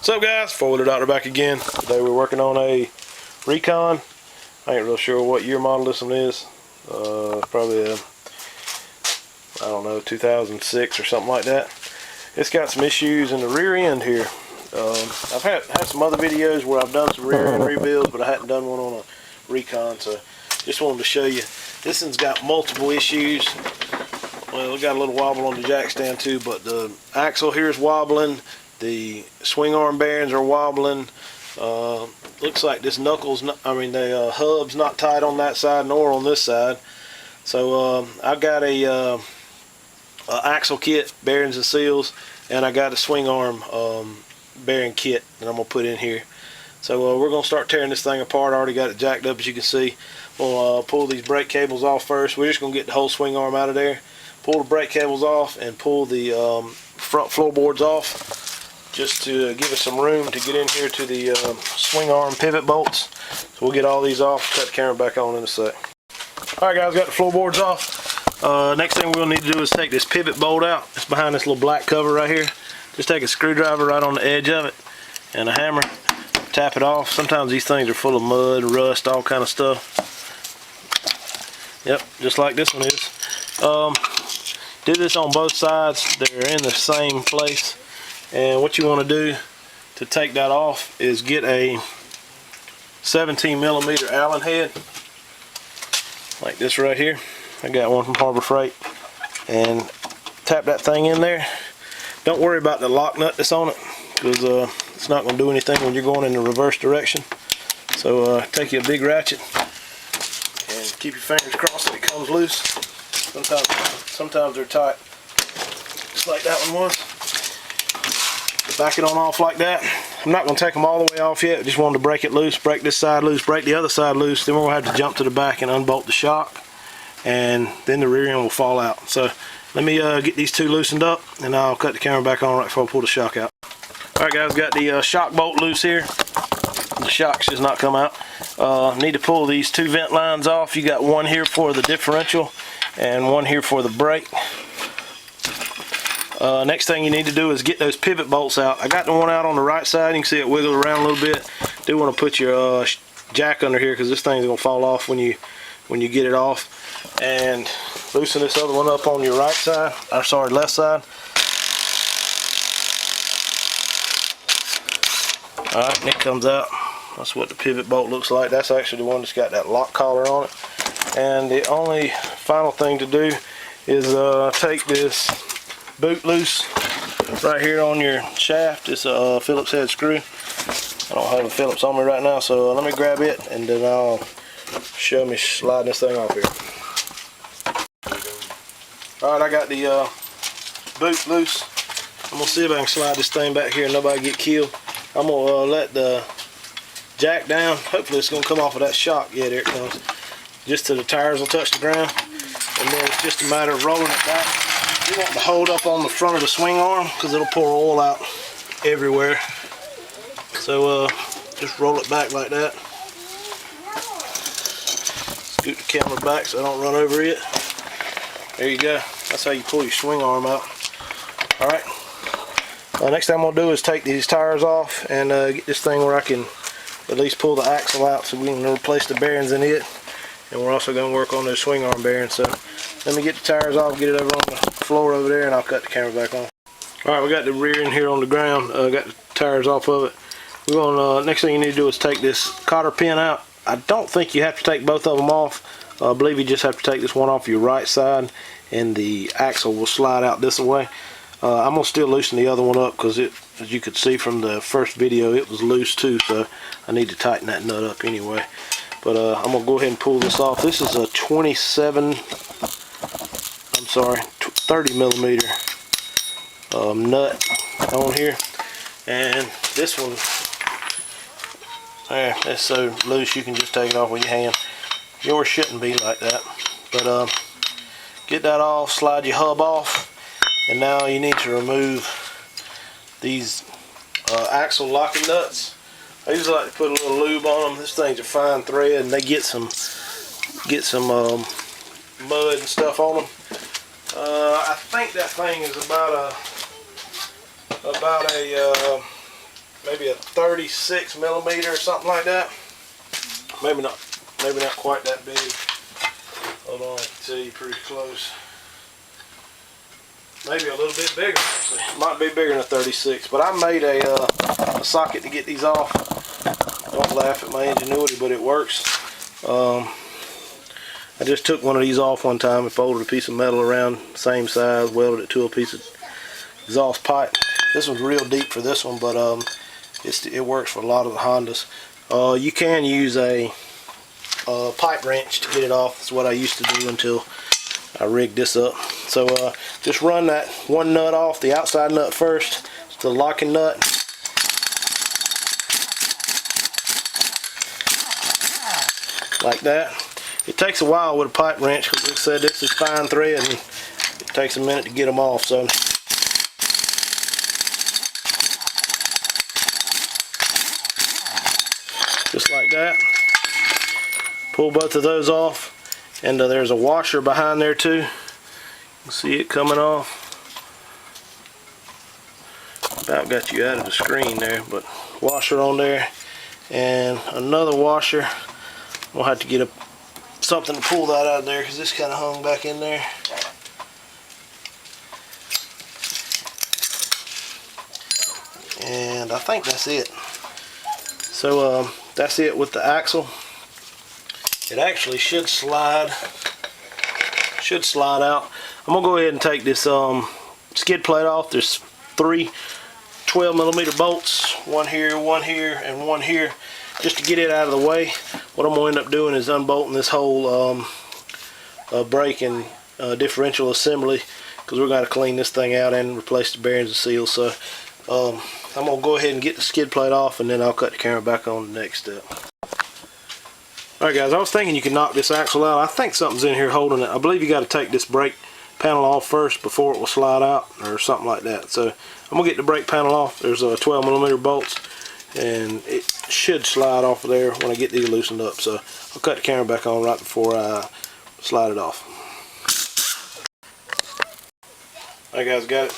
What's up, guys? Four-wheeler doctor back again. Today we're working on a Recon. I ain't real sure what year model this one is. Probably a, I don't know, 2006 or something like that. It's got some issues in the rear end here. I've had some other videos where I've done some rear end rebuilds, but I hadn't done one on a Recon, so just wanted to show you. This one's got multiple issues. Well, we got a little wobble on the jack stand too, but the axle here is wobbling. The swing arm bearings are wobbling. Looks like this knuckles, the hub's not tight on that side nor on this side. So I got a axle kit, bearings and seals, and I got a swing arm bearing kit that I'm gonna put in here. So we're gonna start tearing this thing apart. I already got it jacked up, as you can see. We'll pull these brake cables off first. We're just gonna get the whole swing arm out of there, pull the brake cables off, and pull the front floorboards off, just to give us some room to get in here to the swing arm pivot bolts. So we'll get all these off, cut the camera back on in a sec. Alright guys, got the floorboards off. Next thing we'll need to do is take this pivot bolt out. It's behind this little black cover right here. Just take a screwdriver right on the edge of it and a hammer, tap it off. Sometimes these things are full of mud, rust, all kind of stuff. Yep, just like this one is. Did this on both sides. They're in the same place. And what you want to do to take that off is get a 17mm Allen head, like this right here. I got one from Harbor Freight, and tap that thing in there. Don't worry about the lock nut that's on it, because it's not going to do anything when you're going in the reverse direction. So take you a big ratchet and keep your fingers crossed that it comes loose. Sometimes they're tight, just like that one was. Back it on off like that. I'm not going to take them all the way off yet. Just wanted to break it loose, break this side loose, break the other side loose. Then we're going to have to jump to the back and unbolt the shock, and then the rear end will fall out. So let me get these two loosened up, and I'll cut the camera back on right before I pull the shock out. Alright guys, got the shock bolt loose here. The shock's just not come out. Need to pull these two vent lines off. You got one here for the differential and one here for the brake. Next thing you need to do is get those pivot bolts out. I got the one out on the right side. You can see it wiggle around a little bit. Do want to put your jack under here, because this thing's gonna fall off when you get it off. And loosen this other one up on your right side, or sorry, left side. Alright, and it comes out. That's what the pivot bolt looks like. That's actually the one that's got that lock collar on it. And the only final thing to do is take this boot loose right here on your shaft. It's a Phillips head screw. I don't have a Phillips on me right now, so let me grab it and then I'll show me sliding this thing off here. Alright, I got the boot loose. I'm gonna see if I can slide this thing back here and nobody get killed. I'm gonna let the jack down. Hopefully it's gonna come off of that shock. Yeah, there it comes. Just till the tires will touch the ground, and then it's just a matter of rolling it back. You want to hold up on the front of the swing arm, because it'll pour oil out everywhere. So just roll it back like that. Scoot the camera back so I don't run over it. There you go. That's how you pull your swing arm out. Alright. Next thing I'm going to do is take these tires off and get this thing where I can at least pull the axle out so we can replace the bearings in it. And we're also going to work on those swing arm bearings. So let me get the tires off, get it over on the floor over there, and I'll cut the camera back on. Alright, we got the rear end here on the ground. Got the tires off of it. We're going next thing you need to do is take this cotter pin out. I don't think you have to take both of them off. I believe you just have to take this one off your right side, and the axle will slide out this way. I'm going to still loosen the other one up, because it, as you could see from the first video, it was loose too, so I need to tighten that nut up anyway. But I'm going to go ahead and pull this off. This is a 30mm nut on here. And this one, there, it's so loose you can just take it off with your hand. Yours shouldn't be like that. But get that off, slide your hub off, and now you need to remove these axle locking nuts. I usually like to put a little lube on them. This thing's a fine thread, and they get some mud and stuff on them. I think that thing is about a maybe a 36 millimeter or something like that. Maybe not quite that big. Hold on, I can see pretty close. Maybe a little bit bigger actually. Might be bigger than a 36, but I made a socket to get these off. Don't laugh at my ingenuity, but it works. I just took one of these off one time and folded a piece of metal around the same size, welded it to a piece of exhaust pipe. This one's real deep for this one, but it works for a lot of the Hondas. You can use a pipe wrench to get it off. That's what I used to do until I rigged this up. So just run that one nut off, the outside nut first. It's the locking nut. Like that. It takes a while with a pipe wrench because it said this is fine thread and it takes a minute to get them off. So just like that. Pull both of those off, and there's a washer behind there too. You can see it coming off. About got you out of the screen there, but washer on there, and another washer. We'll have to get something to pull that out of there because this kind of hung back in there. And I think that's it. So that's it with the axle. It actually should slide out. I'm gonna go ahead and take this skid plate off. There's 3 12 millimeter bolts, one here, and one here, just to get it out of the way. What I'm gonna end up doing is unbolting this whole brake and differential assembly, because we're gonna clean this thing out and replace the bearings and seals. So I'm gonna go ahead and get the skid plate off, and then I'll cut the camera back on the next step. Alright guys, I was thinking you could knock this axle out. I think something's in here holding it. I believe you got to take this brake panel off first before it will slide out, or something like that. So I'm gonna get the brake panel off. There's 12 millimeter bolts, and it should slide off of there when I get these loosened up. So I'll cut the camera back on right before I slide it off. Alright guys, got it.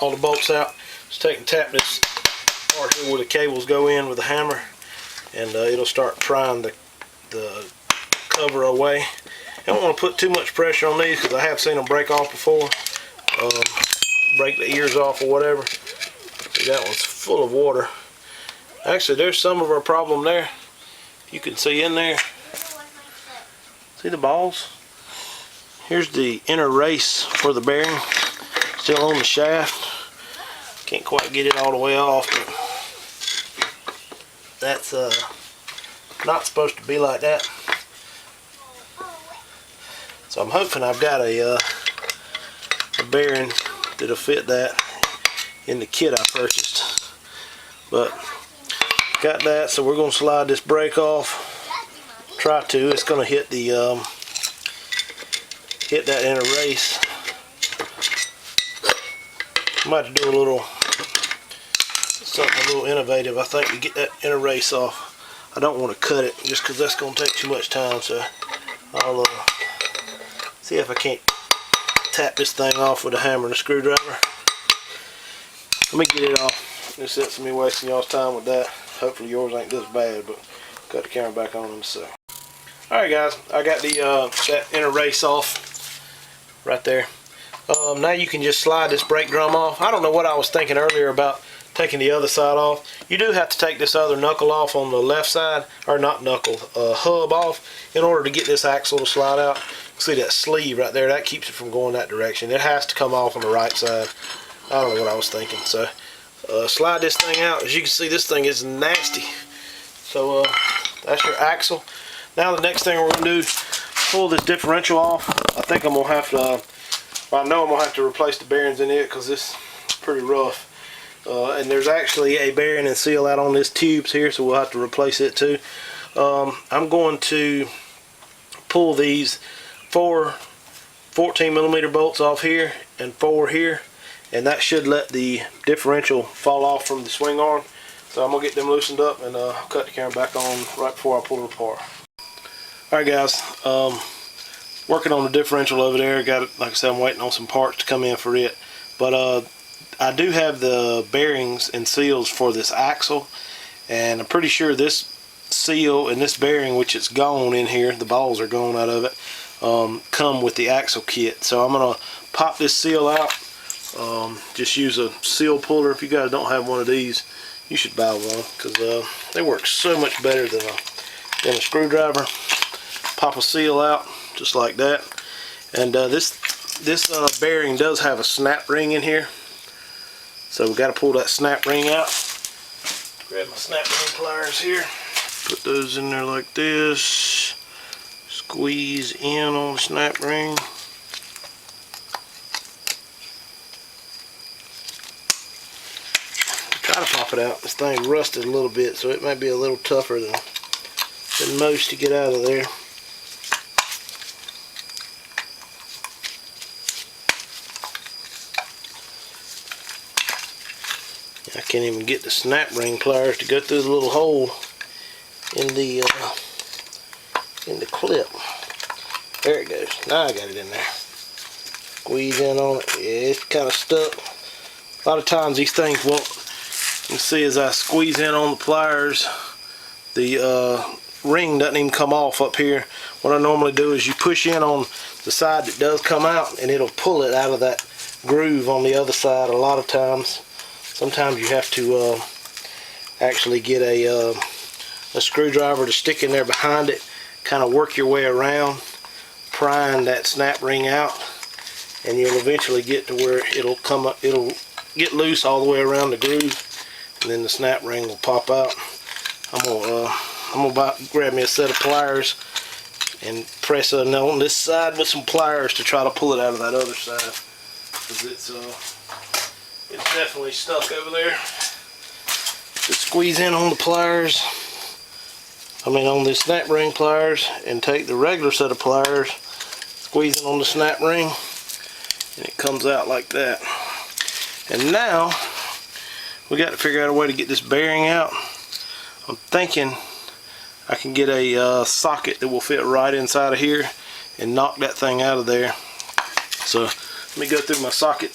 All the bolts out. Just take and tap this part here where the cables go in with a hammer, and it'll start prying the cover away. I don't want to put too much pressure on these because I have seen them break off before. Break the ears off or whatever. See, that one's full of water. Actually, there's some of our problem there. You can see in there. See the balls? Here's the inner race for the bearing. Still on the shaft. Can't quite get it all the way off, but that's not supposed to be like that. So I'm hoping I've got a bearing that'll fit that in the kit I purchased. But got that, so we're going to slide this brake off. Try to. It's going to hit the hit that inner race. I might have to do something a little innovative, I think, to get that inner race off. I don't want to cut it just because that's going to take too much time. So I'll see if I can't tap this thing off with a hammer and a screwdriver. Let me get it off. This isn't me wasting y'all's time with that. Hopefully yours ain't this bad, but cut the camera back on in a sec. Alright guys, I got the that inner race off right there. Now you can just slide this brake drum off. I don't know what I was thinking earlier about taking the other side off. You do have to take this other knuckle off on the left side, or not knuckle, hub off, in order to get this axle to slide out. See that sleeve right there? That keeps it from going that direction. It has to come off on the right side. I don't know what I was thinking. So slide this thing out. As you can see, this thing is nasty. So that's your axle. Now the next thing we're going to do is pull this differential off. I think I'm going to have to, well, I know I'm going to have to replace the bearings in it because this is pretty rough. And there's actually a bearing and seal out on this tubes here, so we'll have to replace it too. I'm going to pull these 4 14 millimeter bolts off here and 4 here, and that should let the differential fall off from the swing arm. So I'm gonna get them loosened up, and I'll cut the camera back on right before I pull it apart. Alright guys, working on the differential over there. Got it, like I said, I'm waiting on some parts to come in for it. But I do have the bearings and seals for this axle, and I'm pretty sure this seal and this bearing, which it's gone in here, the balls are gone out of it, come with the axle kit. So I'm gonna pop this seal out. Just use a seal puller. If you guys don't have one of these, you should buy one, because they work so much better than a screwdriver. Pop a seal out just like that, and this bearing does have a snap ring in here, so we got to pull that snap ring out. Grab my snap ring pliers here, put those in there like this, squeeze in on the snap ring. Try to pop it out. This thing rusted a little bit, so it might be a little tougher than most to get out of there. I can't even get the snap ring pliers to go through the little hole in the clip. There it goes. Now I got it in there. Squeeze in on it. Yeah, it's kind of stuck. A lot of times these things won't. You can see as I squeeze in on the pliers, the ring doesn't even come off up here. What I normally do is you push in on the side that does come out, and it'll pull it out of that groove on the other side. A lot of times, sometimes you have to actually get a screwdriver to stick in there behind it, kind of work your way around, prying that snap ring out, and you'll eventually get to where it'll come up, it'll get loose all the way around the groove, and then the snap ring will pop out. I'm gonna grab me a set of pliers and press it on this side with some pliers to try to pull it out of that other side, because it's definitely stuck over there. Just squeeze in on the pliers, on the snap ring pliers, and take the regular set of pliers, squeeze it on the snap ring, and it comes out like that. And now we got to figure out a way to get this bearing out. I'm thinking I can get a socket that will fit right inside of here and knock that thing out of there. So let me go through my socket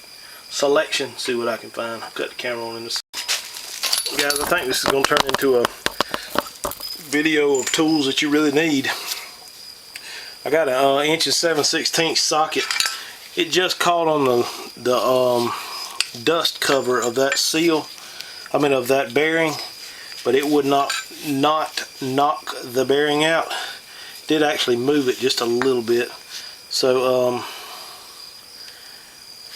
selection, see what I can find. I've got the camera on in this. Guys, I think this is going to turn into a video of tools that you really need. I got an 1 7/16 socket. It just caught on the dust cover of that seal, of that bearing, but it would not knock the bearing out. Did actually move it just a little bit. So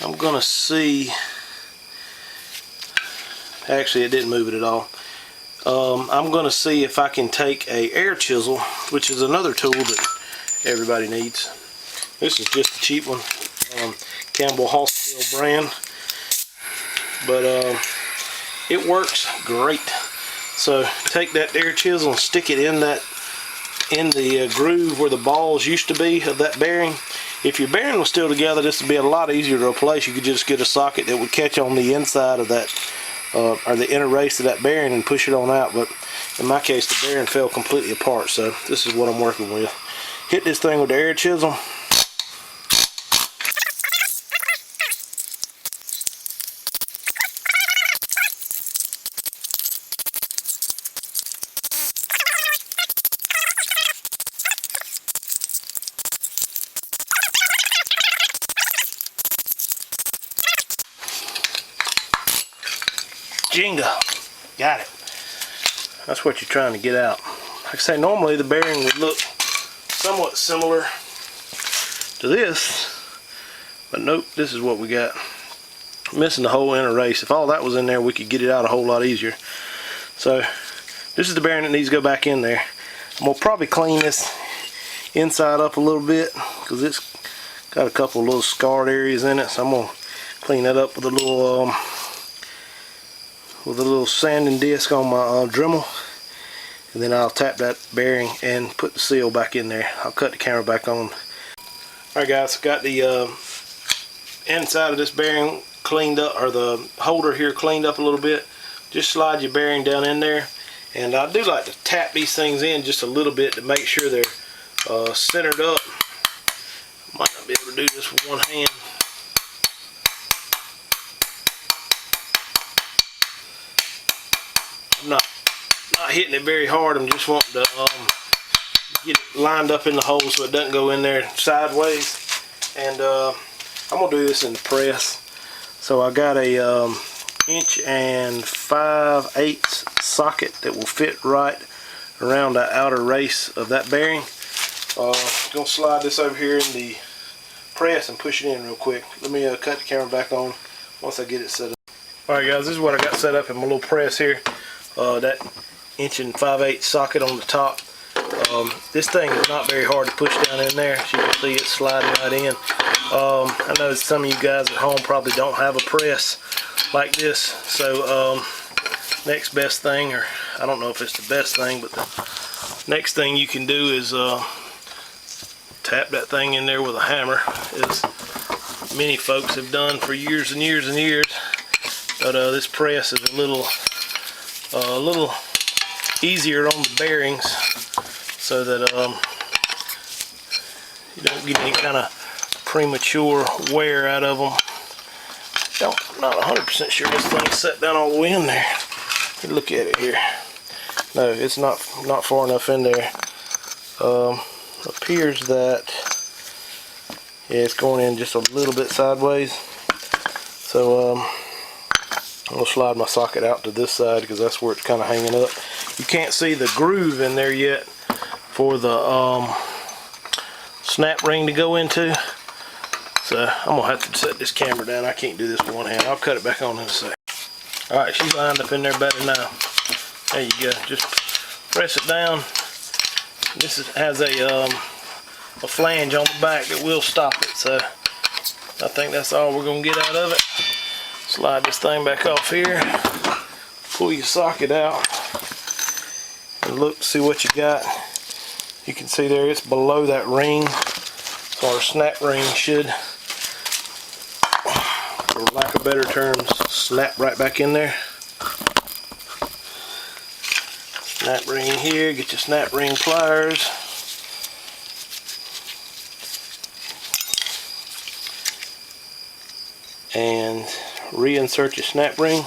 I'm gonna see. Actually, it didn't move it at all. I'm gonna see if I can take a air chisel, which is another tool that everybody needs. This is just a cheap one, Campbell Hospital brand, but it works great. So take that air chisel and stick it in the groove where the balls used to be of that bearing. If your bearing was still together, this would be a lot easier to replace. You could just get a socket that would catch on the inside of that, or the inner race of that bearing, and push it on out. But in my case, the bearing fell completely apart, so this is what I'm working with. Hit this thing with the air chisel. Jingo. Got it. That's what you're trying to get out. Like I say, normally the bearing would look somewhat similar to this, but nope, this is what we got. Missing the whole inner race. If all that was in there, we could get it out a whole lot easier. So this is the bearing that needs to go back in there. I'm going to probably clean this inside up a little bit, because it's got a couple of little scarred areas in it, so I'm going to clean that up with a little sanding disc on my Dremel, and then I'll tap that bearing and put the seal back in there. I'll cut the camera back on. Alright guys, got the inside of this bearing cleaned up, or the holder here cleaned up a little bit. Just slide your bearing down in there, and I do like to tap these things in just a little bit to make sure they're centered up. Might not be able to do this with one hand. not hitting it very hard. I'm just wanting to get it lined up in the hole so it doesn't go in there sideways. And I'm gonna do this in the press. So I got a 1 5/8" socket that will fit right around the outer race of that bearing. Gonna slide this over here in the press and push it in real quick. Let me cut the camera back on once I get it set up. Alright guys, this is what I got set up in my little press here. That 1 5/8" socket on the top. This thing is not very hard to push down in there. As you can see, it's sliding right in. I know some of you guys at home probably don't have a press like this, so next best thing, or I don't know if it's the best thing, but the next thing you can do is tap that thing in there with a hammer, as many folks have done for years and years and years. But this press is a little easier on the bearings, so that you don't get any kind of premature wear out of them. I'm not 100% sure this thing's set down all the way in there. Look at it here. No, it's not far enough in there. Appears that, yeah, it's going in just a little bit sideways. So I'm gonna slide my socket out to this side because that's where it's kind of hanging up. You can't see the groove in there yet for the snap ring to go into. So I'm gonna have to set this camera down. I can't do this with one hand. I'll cut it back on in a sec. Alright, she's lined up in there better now. There you go. Just press it down. This has a flange on the back that will stop it. So I think that's all we're gonna get out of it. Slide this thing back off here. Pull your socket out and look, see what you got. You can see there it's below that ring. So our snap ring should, for lack of better terms, snap right back in there. Snap ring here, get your snap ring pliers. And reinsert your snap ring.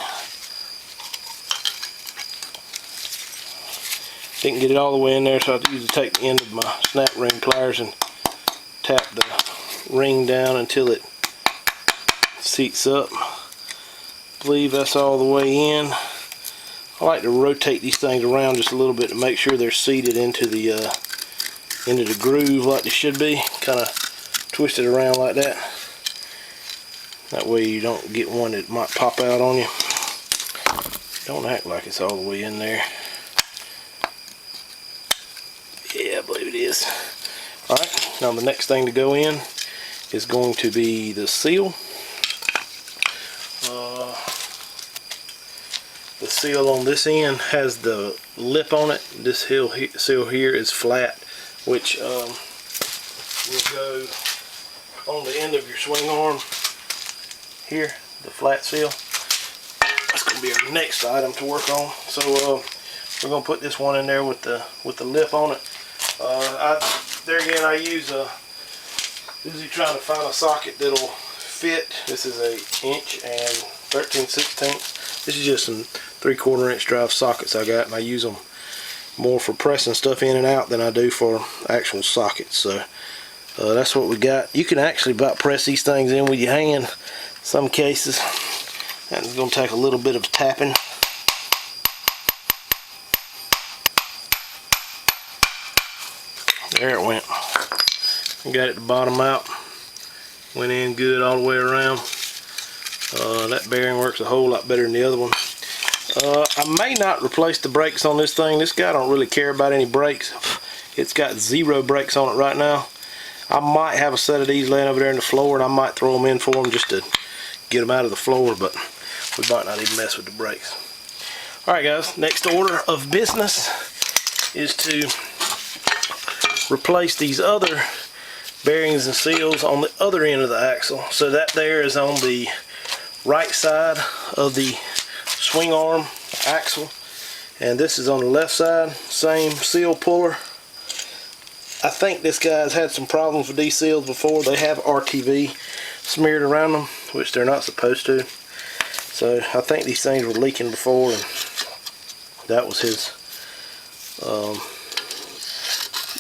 Didn't get it all the way in there, so I usually take the end of my snap ring pliers and tap the ring down until it seats up. I believe that's all the way in. I like to rotate these things around just a little bit to make sure they're seated into the groove like they should be. Kind of twist it around like that. That way you don't get one that might pop out on you. Don't act like it's all the way in there. Yeah, I believe it is. Alright, now the next thing to go in is going to be the seal. The seal on this end has the lip on it. This seal here is flat, which will go on the end of your swing arm here, the flat seal. That's going to be our next item to work on. So we're going to put this one in there with the lip on it. There again, I use usually trying to find a socket that'll fit. This is a 1 13/16. This is just some 3/4 inch drive sockets I got, and I use them more for pressing stuff in and out than I do for actual sockets. So that's what we got. You can actually about press these things in with your hand. Some cases, that's going to take a little bit of tapping. There it went. I got it to bottom out. Went in good all the way around. That bearing works a whole lot better than the other one. I may not replace the brakes on this thing. This guy don't really care about any brakes. It's got 0 brakes on it right now. I might have a set of these laying over there on the floor, and I might throw them in for them just to get them out of the floor, but we might not even mess with the brakes. Alright guys, next order of business is to replace these other bearings and seals on the other end of the axle. So that there is on the right side of the swing arm axle, and this is on the left side. Same seal puller. I think this guy's had some problems with these seals before. They have RTV smeared around them, which they're not supposed to. So I think these things were leaking before, and that was his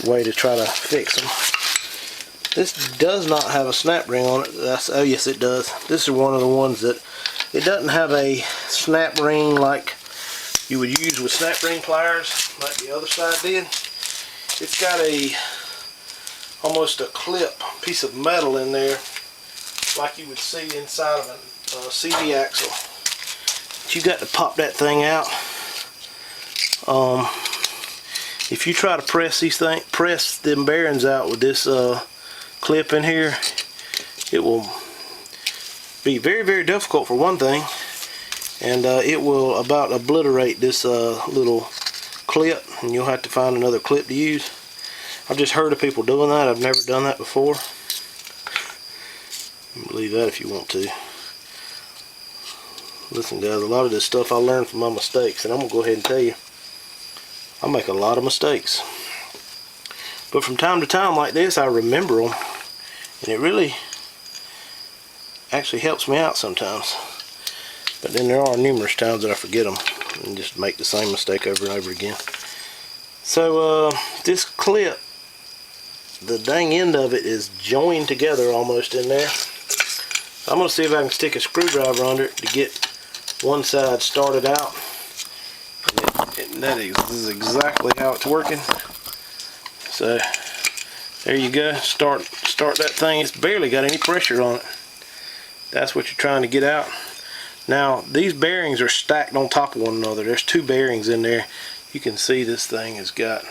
way to try to fix them. This does not have a snap ring on it. Oh yes, it does. This is one of the ones that it doesn't have a snap ring like you would use with snap ring pliers, like the other side did. It's got almost a clip piece of metal in there, like you would see inside of a CD axle. But you got to pop that thing out. If you try to press them bearings out with this clip in here, it will be very, very difficult for one thing, and it will about obliterate this little clip, and you'll have to find another clip to use. I've just heard of people doing that. I've never done that before. Believe that if you want to. Listen guys, a lot of this stuff I learned from my mistakes, and I'm going to go ahead and tell you, I make a lot of mistakes. But from time to time like this, I remember them, and it really actually helps me out sometimes. But then there are numerous times that I forget them and just make the same mistake over and over again. So this clip, the dang end of it is joined together almost in there. So I'm going to see if I can stick a screwdriver under it to get one side started out. And that is exactly how it's working. So there you go. Start that thing. It's barely got any pressure on it. That's what you're trying to get out. Now these bearings are stacked on top of one another. There's two bearings in there. You can see this thing has got,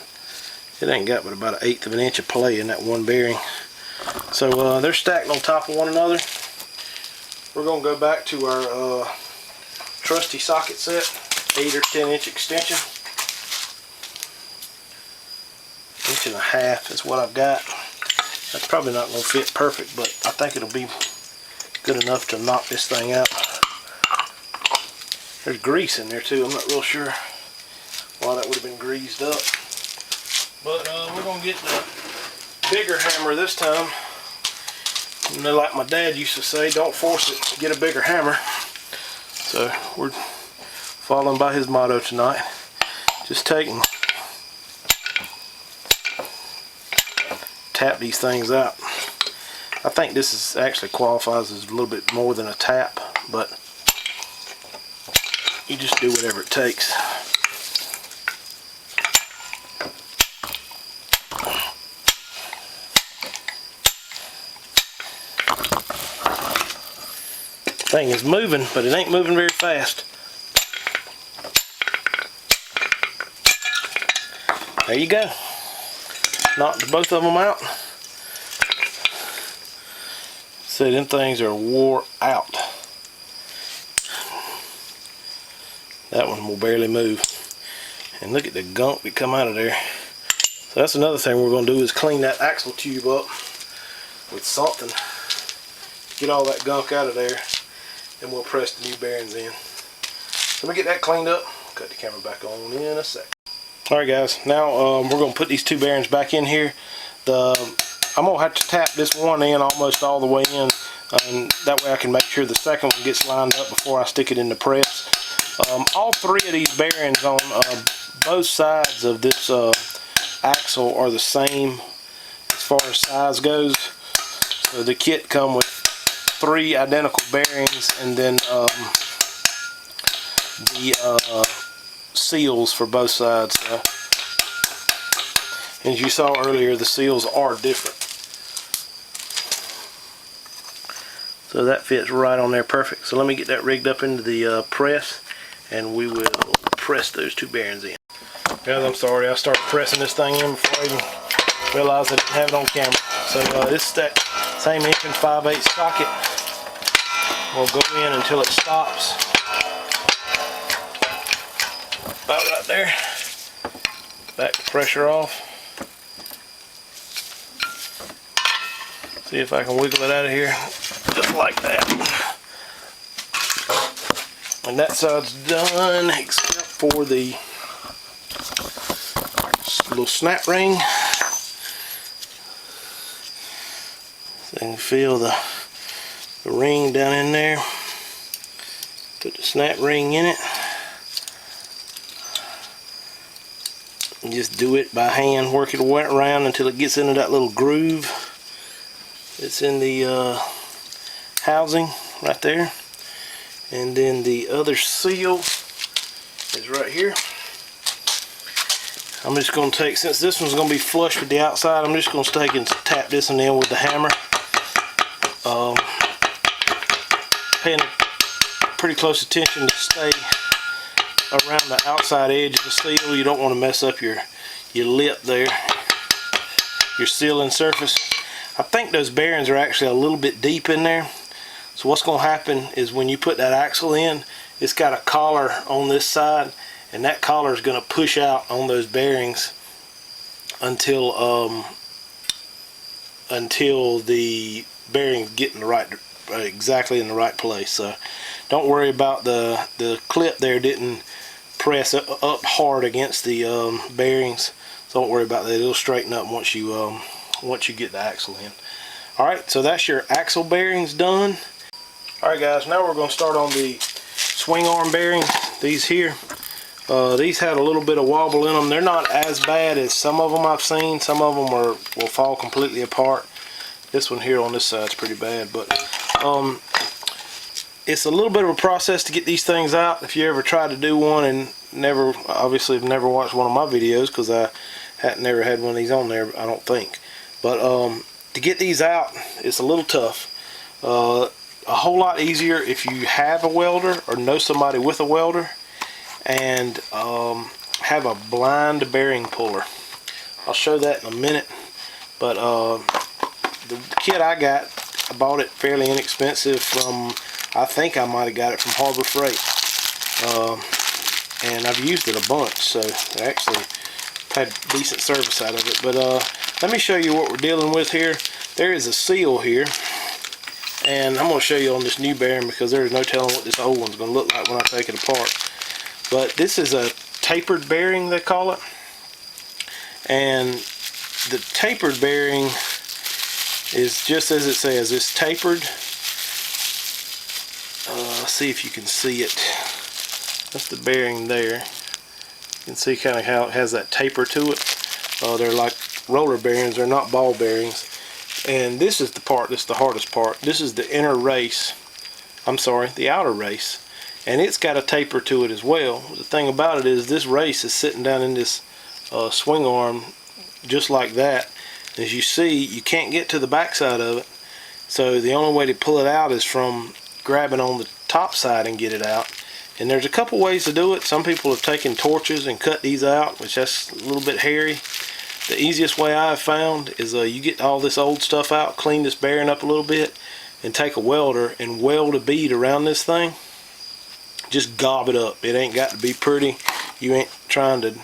it ain't got but about 1/8 of an inch of play in that one bearing. So they're stacked on top of one another. We're going to go back to our trusty socket set, 8 or 10 inch extension. 1.5 inches is what I've got. That's probably not going to fit perfect, but I think it'll be good enough to knock this thing out. There's grease in there too. I'm not real sure why that would have been greased up. But we're going to get the bigger hammer this time. And like my dad used to say, don't force it, get a bigger hammer. So we're following by his motto tonight. Just take and tap these things out. I think this is actually qualifies as a little bit more than a tap, but you just do whatever it takes. Thing is moving, but it ain't moving very fast. There you go. Knocked both of them out. See, them things are wore out. That one will barely move. And look at the gunk that come out of there. So that's another thing we're going to do, is clean that axle tube up with something. Get all that gunk out of there. And we'll press the new bearings in. So let me get that cleaned up. Cut the camera back on in a sec. Alright guys, now we're going to put these two bearings back in here. I'm going to have to tap this one in almost all the way in, and that way I can make sure the second one gets lined up before I stick it in the press. All three of these bearings on both sides of this axle are the same as far as size goes. So the kit come with 3 identical bearings, and then the seals for both sides. As you saw earlier, the seals are different. So that fits right on there perfect. So let me get that rigged up into the press, and we will press those two bearings in. Guys, I'm sorry, I started pressing this thing in before I even realized I didn't have it on camera. So this is that same 1 5/8 socket. We'll go in until it stops. About right there. Back the pressure off. See if I can wiggle it out of here. Just like that. And that side's done, except for the little snap ring. So you can feel the ring down in there. Put the snap ring in it. and just do it by hand, work it around until it gets into that little groove. It's in the housing right there. And then the other seal is right here. I'm just going to take, since this one's going to be flush with the outside, I'm just going to take and tap this one in with the hammer. Paying pretty close attention to stay around the outside edge of the seal. You don't want to mess up your lip there, your sealing surface. I think those bearings are actually a little bit deep in there. So what's going to happen is when you put that axle in, it's got a collar on this side, and that collar is going to push out on those bearings until the bearings get in the right, exactly in the right place. So don't worry about the clip there didn't press up hard against the bearings. So don't worry about that. It'll straighten up once you get the axle in. All right, so that's your axle bearings done. All right, guys. Now we're going to start on the swing arm bearings. These here. These had a little bit of wobble in them. They're not as bad as some of them I've seen. Some of them will fall completely apart. This one here on this side is pretty bad, but it's a little bit of a process to get these things out. If you ever tried to do one and obviously have never watched one of my videos, because I never had one of these on there, I don't think. But to get these out, it's a little tough. A whole lot easier if you have a welder or know somebody with a welder, and have a blind bearing puller. I'll show that in a minute. But the kit I got, I bought it fairly inexpensive from, I think I might have got it from Harbor Freight, and I've used it a bunch, so I actually had decent service out of it. But let me show you what we're dealing with here. There is a seal here, and I'm going to show you on this new bearing because there's no telling what this old one's going to look like when I take it apart. But this is a tapered bearing, they call it. And the tapered bearing is just as it says. It's tapered. See if you can see it. That's the bearing there. You can see kind of how it has that taper to it. They're like roller bearings. They're not ball bearings. And this is the part that's the hardest part. This is the inner race. I'm sorry, the outer race. And it's got a taper to it as well. The thing about it is this race is sitting down in this swing arm just like that. As you see, you can't get to the back side of it. So the only way to pull it out is from grabbing on the top side and get it out. And there's a couple ways to do it. Some people have taken torches and cut these out, which that's a little bit hairy. The easiest way I have found is you get all this old stuff out, clean this bearing up a little bit, and take a welder and weld a bead around this thing. Just gob it up. It ain't got to be pretty. You ain't trying to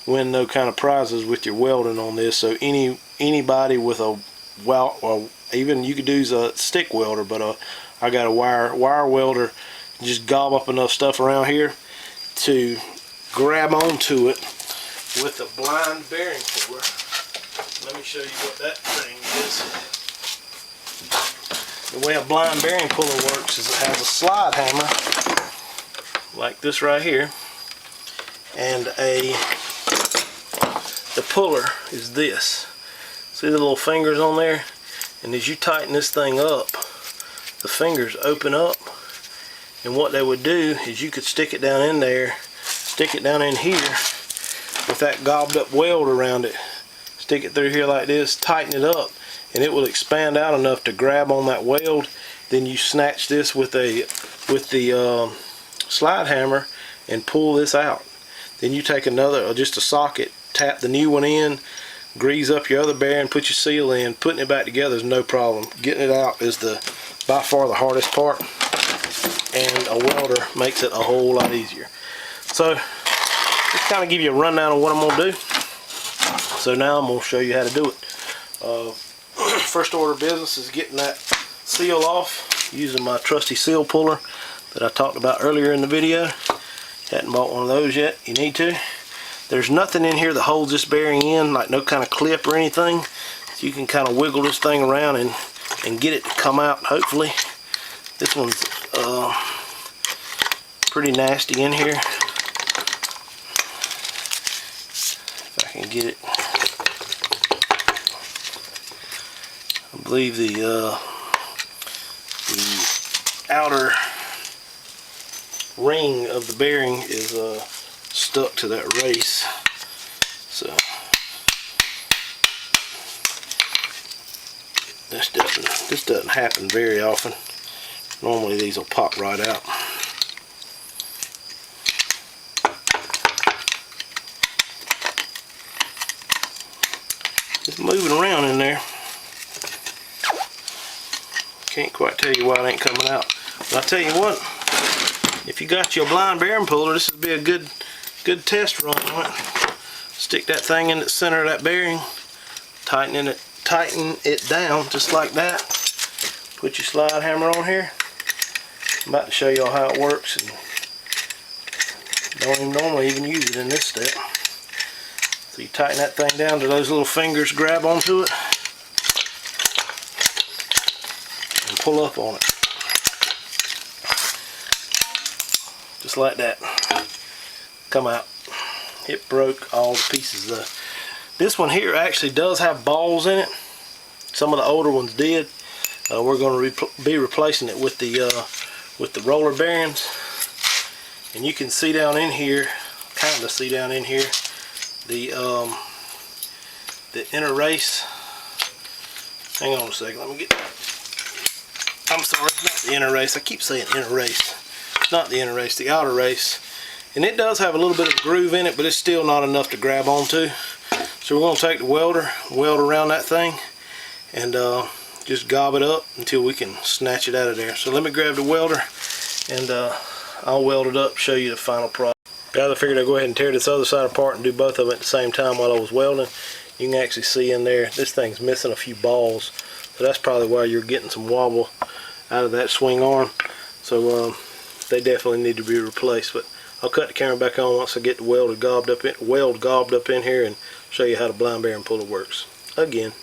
win no kind of prizes with your welding on this. So anybody with a well, even you could use a stick welder, but I got a wire welder. Just gob up enough stuff around here to grab onto it with a blind bearing puller. Let me show you what that thing is. The way a blind bearing puller works is it has a slide hammer like this right here, and the puller is this. See the little fingers on there? And as you tighten this thing up, the fingers open up, and what they would do is you could stick it down in there, stick it down in here with that gobbed up weld around it, stick it through here like this, tighten it up, and it will expand out enough to grab on that weld. Then you snatch this with the slide hammer and pull this out. Then you take another, just a socket, tap the new one in, grease up your other bearing, put your seal in. Putting it back together is no problem. Getting it out is by far the hardest part, and a welder makes it a whole lot easier. So just kind of give you a rundown of what I'm going to do. So now I'm going to show you how to do it. First order of business is getting that seal off using my trusty seal puller that I talked about earlier in the video. Hadn't bought one of those yet. You need to. There's nothing in here that holds this bearing in, like no kind of clip or anything. So you can kind of wiggle this thing around and get it to come out, hopefully. This one's pretty nasty in here. If I can get it. I believe the outer ring of the bearing is stuck to that race. So this doesn't happen very often. Normally these will pop right out. It's moving around in there. Can't quite tell you why it ain't coming out. But I tell you what, if you got your blind bearing puller, this would be a good test run on it. Stick that thing in the center of that bearing, tighten it down just like that. Put your slide hammer on here. I'm about to show y'all how it works, and don't even normally use it in this step. So you tighten that thing down to those little fingers grab onto it and pull up on it. Just like that. Come out. It broke all the pieces though. This one here actually does have balls in it. Some of the older ones did. We're going to be replacing it with the roller bearings. And you can see down in here, kind of see down in here, the inner race. Hang on a second, let me get. I'm sorry, not the inner race. I keep saying inner race. Not the inner race, the outer race. And it does have a little bit of groove in it, but it's still not enough to grab onto. So we're going to take the welder, weld around that thing, and just gob it up until we can snatch it out of there. So let me grab the welder, and I'll weld it up, show you the final product. Guys, I figured I'd go ahead and tear this other side apart and do both of them at the same time while I was welding. You can actually see in there, this thing's missing a few balls. So that's probably why you're getting some wobble out of that swing arm. So they definitely need to be replaced. But I'll cut the camera back on once I get the weld gobbed up in here and show you how the blind bearing puller works again.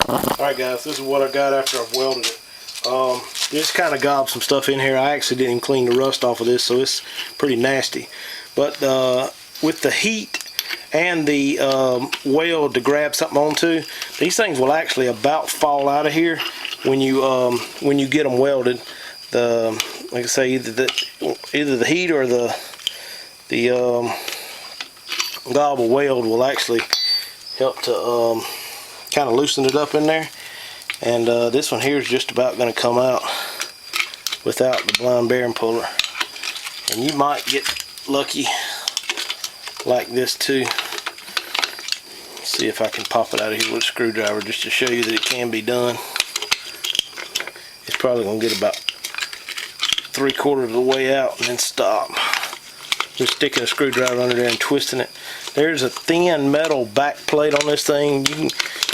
Alright guys, this is what I got after I've welded it. Just kind of gobbed some stuff in here. I actually didn't clean the rust off of this, so it's pretty nasty. But with the heat and the weld to grab something onto, these things will actually about fall out of here when you get them welded. Like I say, either the heat or the gobble weld will actually help to kind of loosen it up in there. And this one here is just about going to come out without the blind bearing puller. And you might get lucky like this too. Let's see if I can pop it out of here with a screwdriver just to show you that it can be done. It's probably going to get about 3/4 of the way out and then stop. Just sticking a screwdriver under there and twisting it. There's a thin metal back plate on this thing.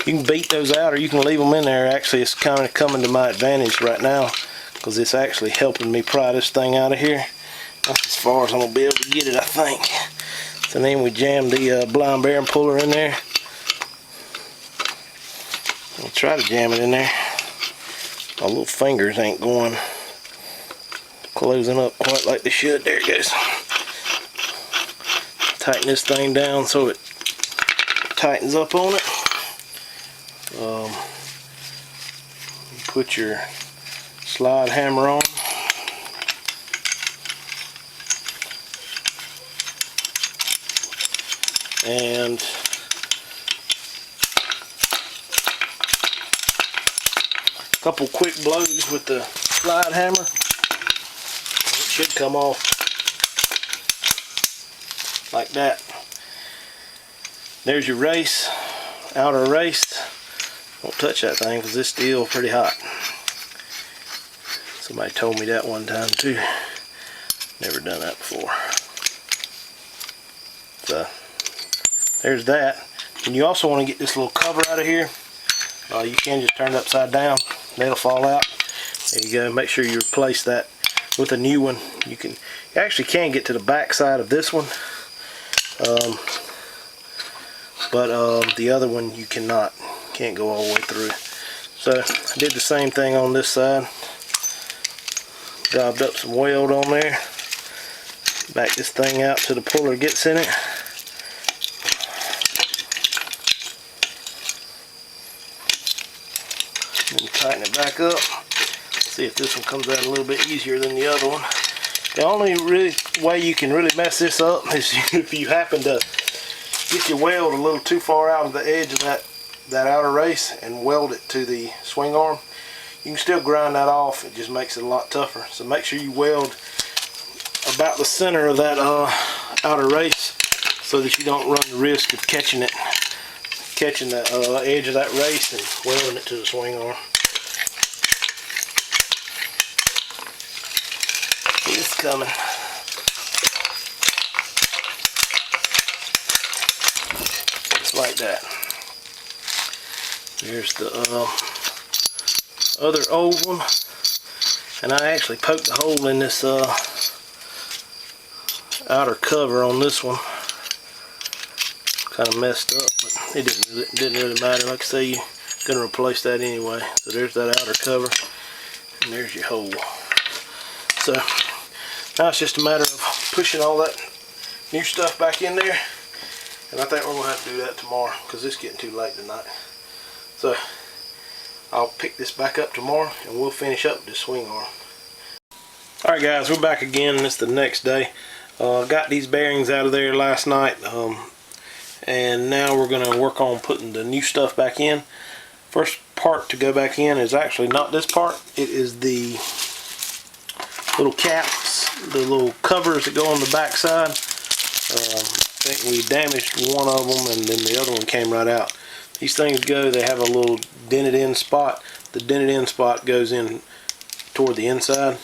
You can beat those out, or you can leave them in there. Actually, it's kind of coming to my advantage right now because it's actually helping me pry this thing out of here. That's as far as I'm going to be able to get it, I think. So then we jam the blind bearing puller in there. I'll try to jam it in there. My little fingers ain't going closing up quite like they should. There it goes. Tighten this thing down so it tightens up on it. Put your slide hammer on. And a couple quick blows with the slide hammer. It should come off like that. There's your race, outer race. Won't touch that thing because it's still pretty hot. Somebody told me that one time too. Never done that before. So there's that. And you also want to get this little cover out of here. You can just turn it upside down. That'll fall out. There you go. Make sure you replace that with a new one. You actually can get to the back side of this one. But the other one you cannot. Can't go all the way through. So I did the same thing on this side. Gobbed up some weld on there. Back this thing out till the puller gets in it. tighten it back up. See if this one comes out a little bit easier than the other one. The only really way you can really mess this up is if you happen to get your weld a little too far out of the edge of that outer race and weld it to the swing arm. You can still grind that off. It just makes it a lot tougher. So make sure you weld about the center of that outer race so that you don't run the risk of catching the edge of that race and welding it to the swing arm. It's coming. Just like that. There's the other old one, and I actually poked a hole in this outer cover on this one. Kind of messed up, but it didn't really matter. Like I say, you're gonna replace that anyway. So there's that outer cover, and there's your hole. So now it's just a matter of pushing all that new stuff back in there, and I think we're gonna have to do that tomorrow because it's getting too late tonight. So I'll pick this back up tomorrow and we'll finish up this swing arm. Alright guys, we're back again. It's the next day. Got these bearings out of there last night, and now we're going to work on putting the new stuff back in. First part to go back in is actually not this part. It is the little caps, the little covers that go on the back side. I think we damaged one of them and then the other one came right out. These things they have a little dented in spot. The dented in spot goes in toward the inside,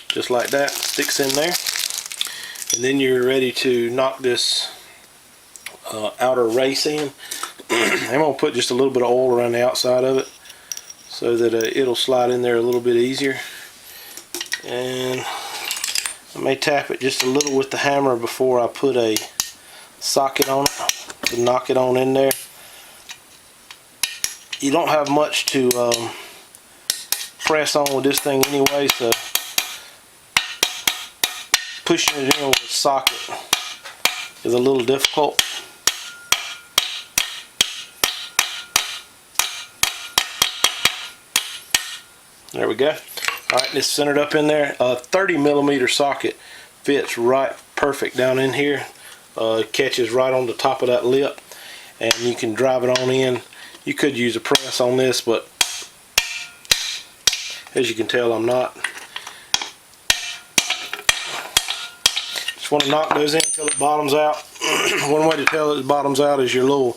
just like that, sticks in there. And then you're ready to knock this outer race in. I'm going to put just a little bit of oil around the outside of it so that it'll slide in there a little bit easier. And I may tap it just a little with the hammer before I put a socket on it to knock it on in there. You don't have much to press on with this thing anyway, so pushing it in with a socket is a little difficult. There we go. Alright, it's centered up in there. A 30mm socket fits right perfect down in here. It catches right on the top of that lip, and you can drive it on in. You could use a press on this, but as you can tell, I'm not. Just want to knock those in until it bottoms out. One way to tell it bottoms out is your little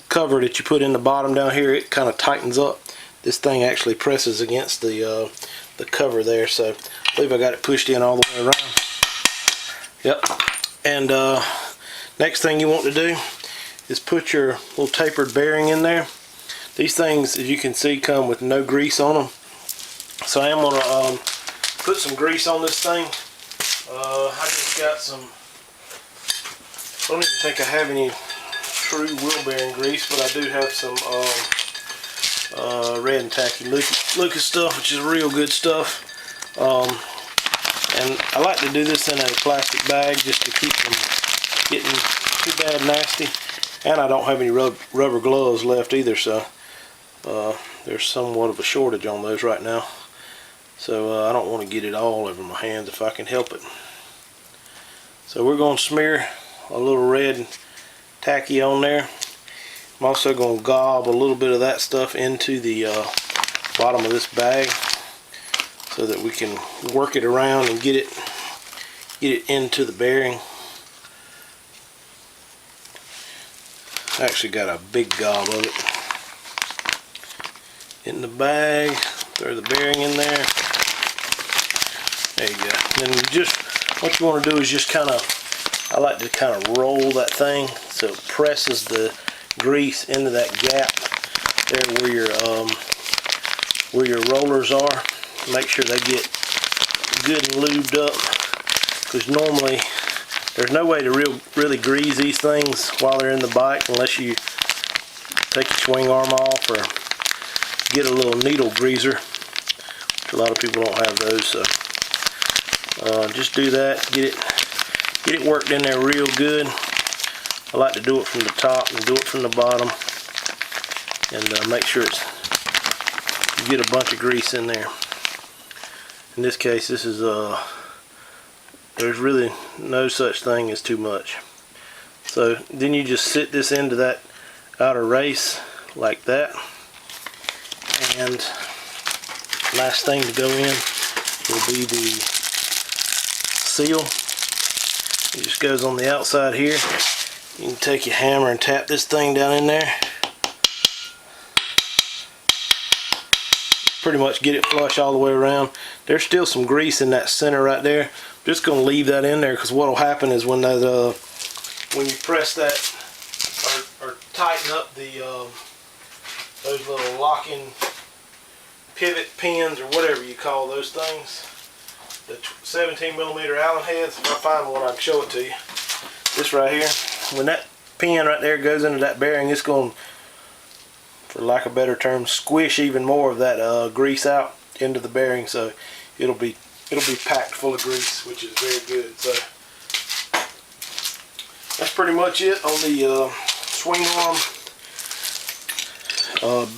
cover that you put in the bottom down here. It kind of tightens up. This thing actually presses against the cover there, so I believe I got it pushed in all the way around. Yep. And next thing you want to do is put your little tapered bearing in there. These things, as you can see, come with no grease on them. So I am going to put some grease on this thing. I just got some, I don't even think I have any true wheel bearing grease, but I do have some red and tacky Lucas stuff, which is real good stuff. And I like to do this in a plastic bag just to keep them getting too bad nasty. And I don't have any rubber gloves left either, so there's somewhat of a shortage on those right now. So I don't want to get it all over my hands if I can help it. So we're going to smear a little red tacky on there. I'm also going to gob a little bit of that stuff into the bottom of this bag so that we can work it around and get it into the bearing. I actually got a big gob of it in the bag. Throw the bearing in there. There you go. And then just what you want to do is just kind of, I like to kind of roll that thing so it presses the grease into that gap there where your rollers are. Make sure they get good and lubed up, because normally there's no way to really grease these things while they're in the bike unless you take your swing arm off or get a little needle greaser, which a lot of people don't have those. So just do that, get it worked in there real good. I like to do it from the top and do it from the bottom, and make sure it's you get a bunch of grease in there. In this case, this is there's really no such thing as too much. So then you just sit this into that outer race like that, and last thing to go in will be the seal. It just goes on the outside here. You can take your hammer and tap this thing down in there. Pretty much get it flush all the way around. There's still some grease in that center right there. I'm just going to leave that in there, because what will happen is when that when you press that or tighten up the those little locking pivot pins or whatever you call those things, the 17mm Allen heads, if I find one I can show it to you. This right here, when that pin right there goes into that bearing, it's going to, for lack of a better term, squish even more of that grease out into the bearing, so it'll be packed full of grease, which is very good. So that's pretty much it on the Swingarm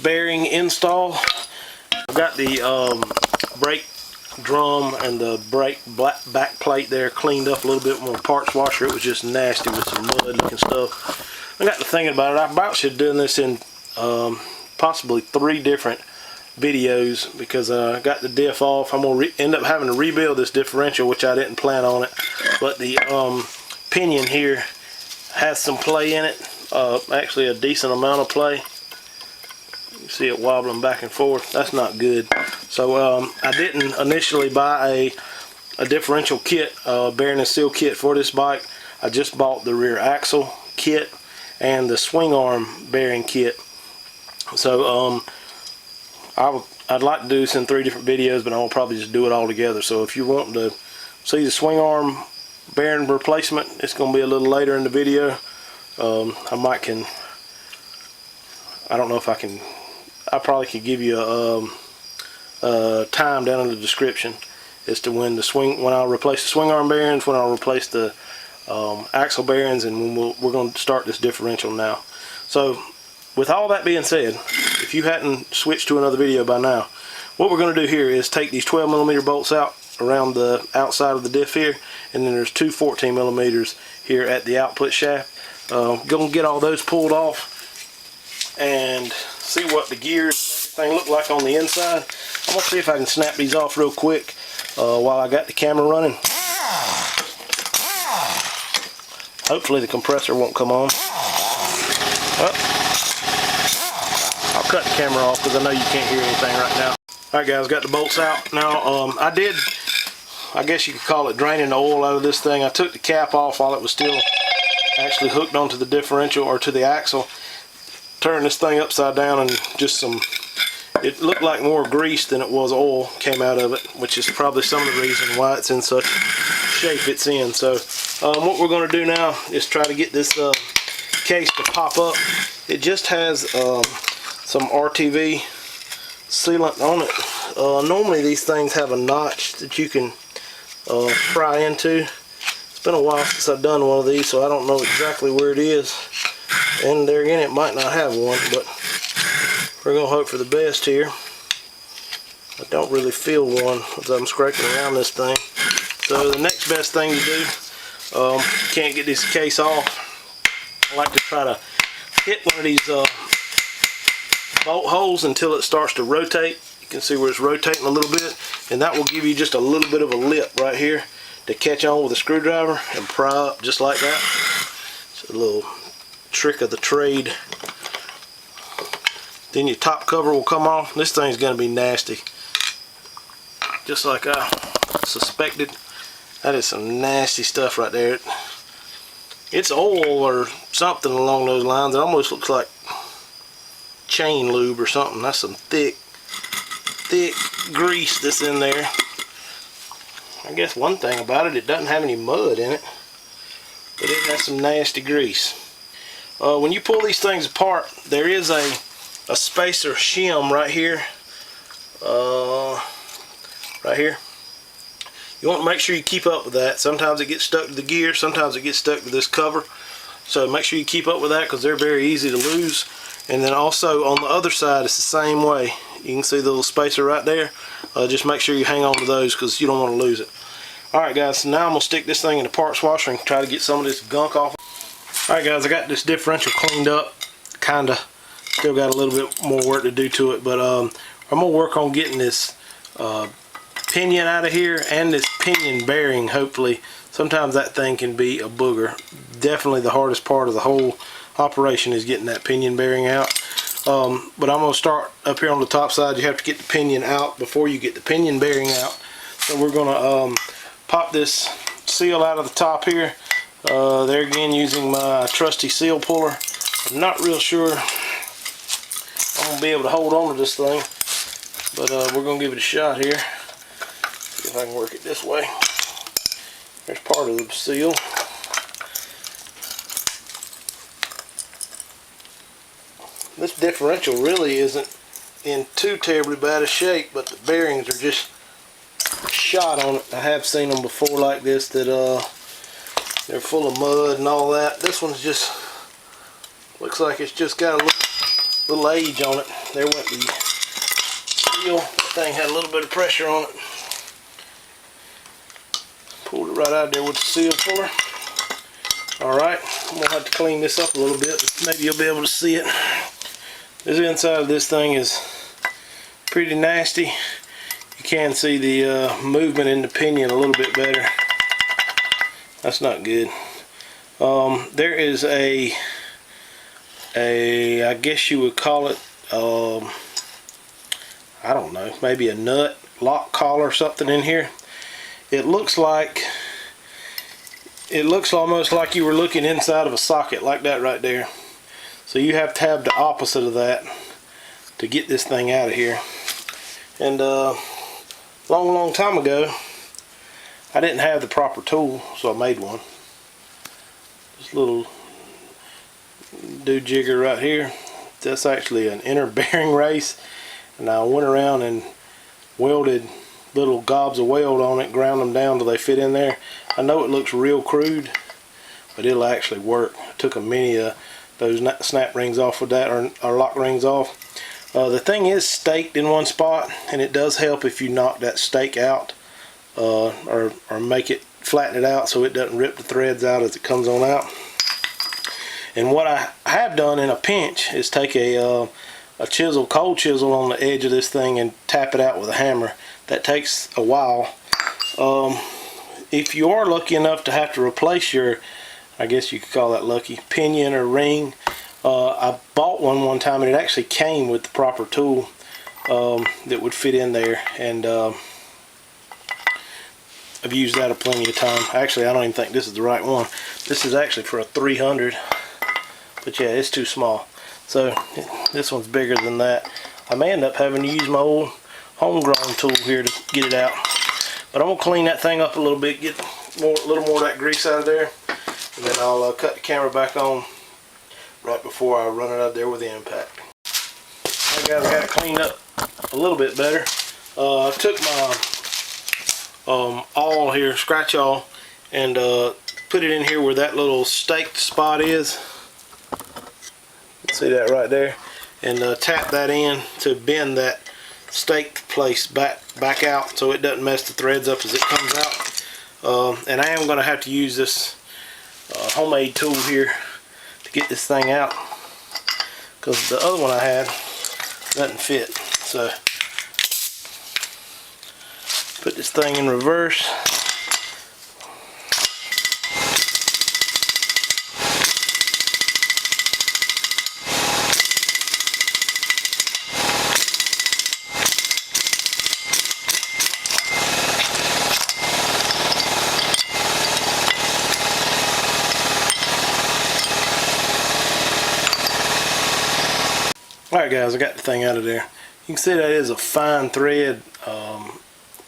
bearing install. I've got the brake drum and the brake back plate there cleaned up a little bit with a parts washer. It was just nasty with some mud looking stuff. I got to thinking about it. I about should have done this in possibly 3 different videos, because I got the diff off. I'm going to end up having to rebuild this differential, which I didn't plan on it, but the pinion here has some play in it, actually a decent amount of play. You see it wobbling back and forth. That's not good. So I didn't initially buy a differential kit, bearing and seal kit for this bike. I just bought the rear axle kit and the swing arm bearing kit. So I'd like to do this in 3 different videos, but I'll probably just do it all together. So if you want to see the swing arm bearing replacement, it's going to be a little later in the video. I don't know if I can. I probably could give you a time down in the description as to when I'll replace the swing arm bearings, when I'll replace the axle bearings, and when we're going to start this differential now. So with all that being said, if you hadn't switched to another video by now, what we're going to do here is take these 12mm bolts out around the outside of the diff here, and then there's 2 14mm here at the output shaft. Going to get all those pulled off and see what the gears and everything look like on the inside. I'm going to see if I can snap these off real quick while I got the camera running. Hopefully the compressor won't come on. I'll cut the camera off because I know you can't hear anything right now. Alright guys, got the bolts out. Now I guess you could call it draining the oil out of this thing. I took the cap off while it was still actually hooked onto the differential or to the axle. Turned this thing upside down, and just it looked like more grease than it was oil came out of it, which is probably some of the reason why it's in such shape it's in. So what we're going to do now is try to get this case to pop up. It just has some RTV sealant on it. Normally these things have a notch that you can pry into. It's been a while since I've done one of these, so I don't know exactly where it is. And there again, it might not have one, but we're going to hope for the best here. I don't really feel one as I'm scraping around this thing. So the next best thing to do, can't get this case off, I like to try to hit one of these bolt holes until it starts to rotate. You can see where it's rotating a little bit, and that will give you just a little bit of a lip right here to catch on with a screwdriver and pry up just like that. It's a little trick of the trade. Then your top cover will come off. This thing's going to be nasty, just like I suspected. That is some nasty stuff right there. It's oil or something along those lines. It almost looks like chain lube or something. That's some thick grease that's in there. I guess one thing about it, it doesn't have any mud in it, but it has some nasty grease. When you pull these things apart, there is a spacer shim right here. Right here. You want to make sure you keep up with that. Sometimes it gets stuck to the gear, sometimes it gets stuck to this cover. So make sure you keep up with that, because they're very easy to lose. And then also on the other side it's the same way. You can see the little spacer right there. Just make sure you hang on to those because you don't want to lose it. Alright guys, so now I'm going to stick this thing in the parts washer and try to get some of this gunk off. Alright guys, I got this differential cleaned up. Kinda. Still got a little bit more work to do to it, but I'm going to work on getting this pinion out of here and this pinion bearing, hopefully. Sometimes that thing can be a booger. Definitely the hardest part of the whole operation is getting that pinion bearing out. But I'm going to start up here on the top side. You have to get the pinion out before you get the pinion bearing out. So we're going to pop this seal out of the top here. There again, using my trusty seal puller. I'm not real sure I'm going to be able to hold on to this thing, but we're going to give it a shot here. See if I can work it this way. There's part of the seal. This differential really isn't in too terribly bad a shape, but the bearings are just shot on it. I have seen them before like this that they're full of mud and all that. This one's just looks like it's just got a little age on it. There went the seal. The thing had a little bit of pressure on it. Pulled it right out there with the seal puller. Alright, I'm going to have to clean this up a little bit. Maybe you'll be able to see it. This inside of this thing is pretty nasty. You can see the movement in the pinion a little bit better. That's not good. There is a I guess you would call it I don't know, maybe a nut lock collar or something in here. It looks almost like you were looking inside of a socket, like that right there. So you have to have the opposite of that to get this thing out of here. And long time ago I didn't have the proper tool, so I made one. This little do-jigger right here. That's actually an inner bearing race, and I went around and welded little gobs of weld on it, ground them down till they fit in there. I know it looks real crude, but it'll actually work. I took a many of those snap rings off with that, or lock rings off. The thing is staked in one spot, and it does help if you knock that stake out, or make it, flatten it out so it doesn't rip the threads out as it comes on out. And what I have done in a pinch is take a chisel, cold chisel on the edge of this thing and tap it out with a hammer. That takes a while. If you are lucky enough to have to replace your, I guess you could call that lucky, pinion or ring, I bought one time and it actually came with the proper tool that would fit in there, and I've used that plenty of time. Actually, I don't even think this is the right one. This is actually for a 300, but yeah, it's too small. So this one's bigger than that. I may end up having to use my old homegrown tool here to get it out. But I'm gonna clean that thing up a little bit, get a little more of that grease out of there, and then I'll cut the camera back on right before I run it out there with the impact. Alright guys, I got it cleaned up a little bit better. I took my awl here, scratch awl, and put it in here where that little staked spot is. See that right there? And tap that in to bend that staked place back out so it doesn't mess the threads up as it comes out. And I am going to have to use this homemade tool here to get this thing out, because the other one I had doesn't fit. So put this thing in reverse. Alright guys, I got the thing out of there. You can see that is a fine thread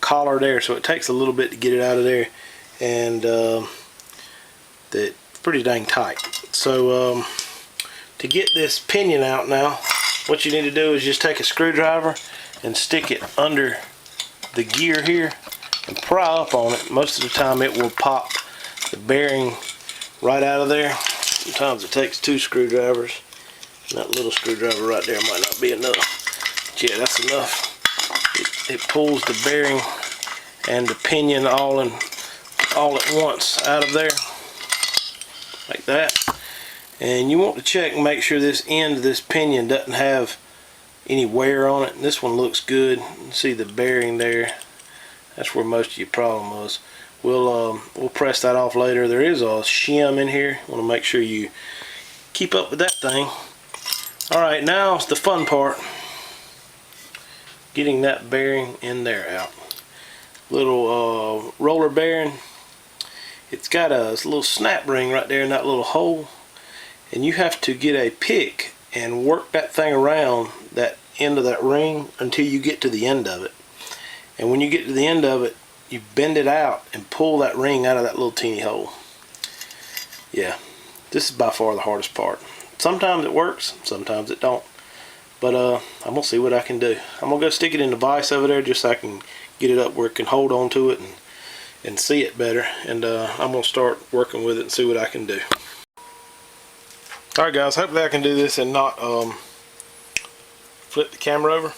collar there, so it takes a little bit to get it out of there, and it's pretty dang tight. So to get this pinion out now, what you need to do is just take a screwdriver and stick it under the gear here and pry up on it. Most of the time it will pop the bearing right out of there. Sometimes it takes two screwdrivers, That little screwdriver right there might not be enough. But yeah, that's enough. It pulls the bearing and the pinion all at once out of there, like that. And you want to check and make sure this end of this pinion doesn't have any wear on it. This one looks good. You see the bearing there. That's where most of your problem was. We'll press that off later. There is a shim in here. Want to make sure you keep up with that thing. Alright, now it's the fun part. Getting that bearing in there out. Little roller bearing. It's got a little snap ring right there in that little hole. And you have to get a pick and work that thing around that end of that ring until you get to the end of it. And when you get to the end of it, you bend it out and pull that ring out of that little teeny hole. Yeah, this is by far the hardest part. Sometimes it works, sometimes it don't. But I'm gonna see what I can do. I'm gonna go stick it in the vise over there just so I can get it up where it can hold on to it and see it better. And I'm gonna start working with it and see what I can do. Alright guys, hopefully I can do this and not flip the camera over.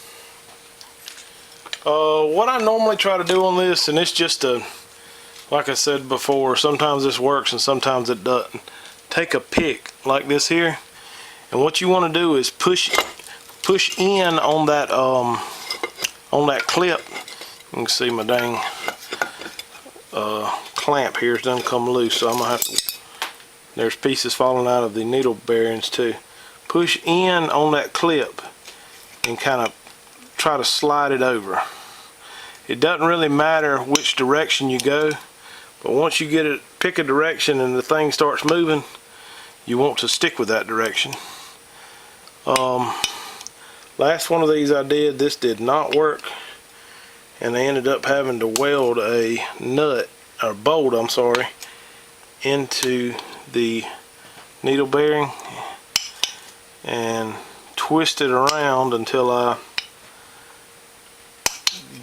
What I normally try to do on this, and it's just like I said before, sometimes this works and sometimes it doesn't. Take a pick like this here, and what you want to do is push in on that clip. You can see my dang clamp here has done come loose, so I'm gonna have to. There's pieces falling out of the needle bearings too. Push in on that clip and kind of try to slide it over. It doesn't really matter which direction you go, but once you get it, pick a direction and the thing starts moving, you want to stick with that direction. Last one of these I did, this did not work, and I ended up having to weld a nut, or bolt, I'm sorry, into the needle bearing and twist it around until I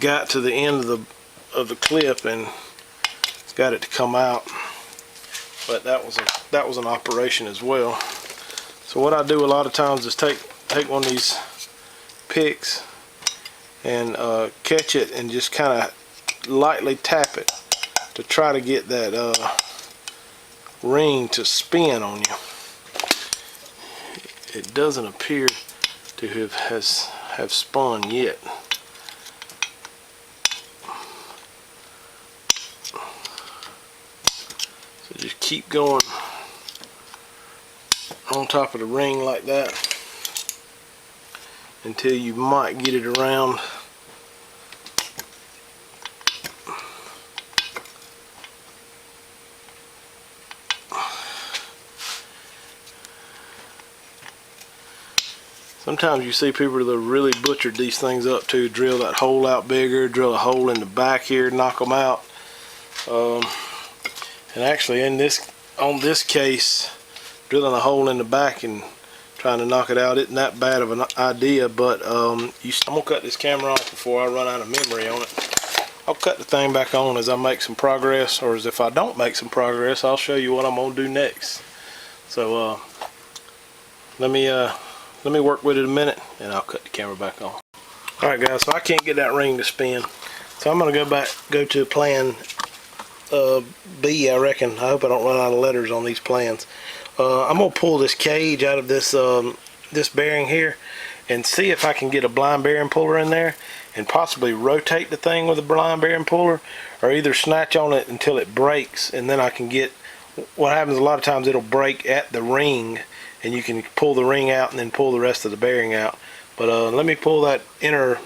got to the end of the clip and got it to come out. But that was an operation as well. So what I do a lot of times is take one of these picks and catch it and just kind of lightly tap it to try to get that ring to spin on you. It doesn't appear to have spun yet. So just keep going on top of the ring like that until you might get it around. Sometimes you see people that really butchered these things up too, drill that hole out bigger, drill a hole in the back here, knock them out. And actually on this case, drilling a hole in the back and trying to knock it out isn't that bad of an idea, but I'm gonna cut this camera off before I run out of memory on it. I'll cut the thing back on as I make some progress, or as if I don't make some progress, I'll show you what I'm gonna do next. So let me work with it a minute and I'll cut the camera back on. Alright guys, so I can't get that ring to spin, so I'm gonna go to plan B, I reckon. I hope I don't run out of letters on these plans. I'm gonna pull this cage out of this this bearing here and see if I can get a blind bearing puller in there and possibly rotate the thing with a blind bearing puller, or either snatch on it until it breaks, and then I can get, what happens a lot of times, it'll break at the ring and you can pull the ring out and then pull the rest of the bearing out. But let me pull that inner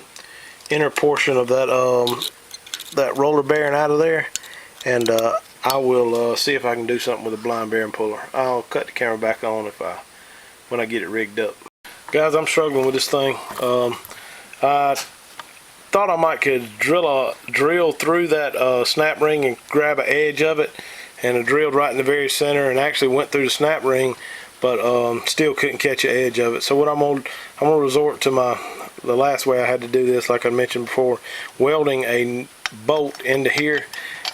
portion of that roller bearing out of there, and I will see if I can do something with a blind bearing puller. I'll cut the camera back on when I get it rigged up. Guys, I'm struggling with this thing. I thought I might could drill through that snap ring and grab an edge of it, and I drilled right in the very center and actually went through the snap ring, but still couldn't catch an edge of it. So what I'm gonna resort to the last way I had to do this, like I mentioned before, welding a bolt into here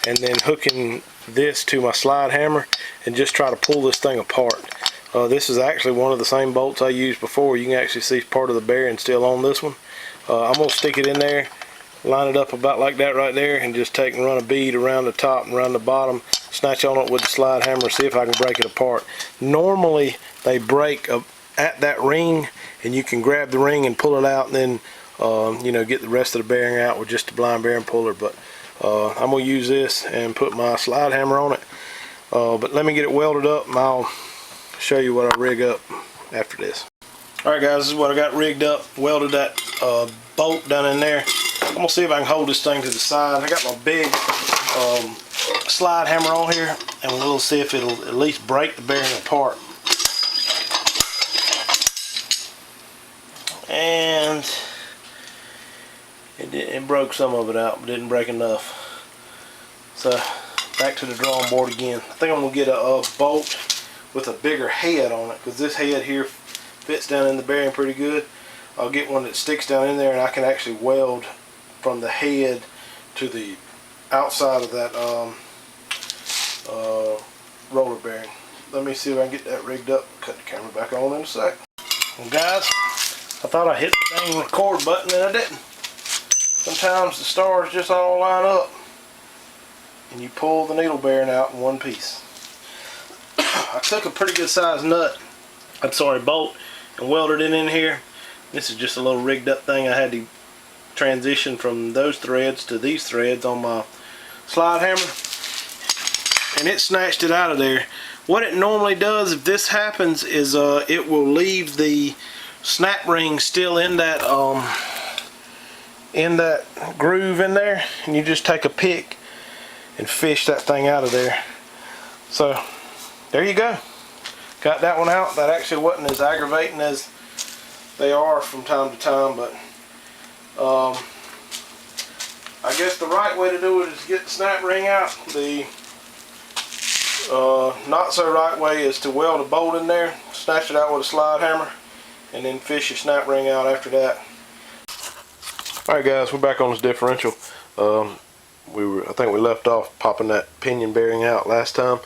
and then hooking this to my slide hammer and just try to pull this thing apart. This is actually one of the same bolts I used before. You can actually see part of the bearing still on this one. I'm going to stick it in there, line it up about like that right there, and just take and run a bead around the top and around the bottom, snatch on it with the slide hammer, see if I can break it apart. Normally they break at that ring, and you can grab the ring and pull it out, and then you know, get the rest of the bearing out with just a blind bearing puller. But I'm going to use this and put my slide hammer on it. But let me get it welded up, and I'll show you what I rig up after this. Alright guys, this is what I got rigged up. Welded that bolt down in there. I'm going to see if I can hold this thing to the side. I got my big slide hammer on here, and we'll see if it'll at least break the bearing apart. And it broke some of it out, but didn't break enough. So back to the drawing board again. I think I'm going to get a bolt with a bigger head on it, because this head here fits down in the bearing pretty good. I'll get one that sticks down in there, and I can actually weld from the head to the outside of that roller bearing. Let me see if I can get that rigged up. Cut the camera back on in a sec. Well guys, I thought I hit the dang record button and I didn't. Sometimes the stars just all line up and you pull the needle bearing out in one piece. I took a pretty good sized bolt, and welded it in here. This is just a little rigged up thing. I had to transition from those threads to these threads on my slide hammer, and it snatched it out of there. What it normally does if this happens is it will leave the snap ring still in that groove in there, and you just take a pick and fish that thing out of there. So there you go. Got that one out. That actually wasn't as aggravating as they are from time to time, but I guess the right way to do it is get the snap ring out. The not so right way is to weld a bolt in there, snatch it out with a slide hammer, and then fish your snap ring out after that. Alright guys, we're back on this differential. I think we left off popping that pinion bearing out last time.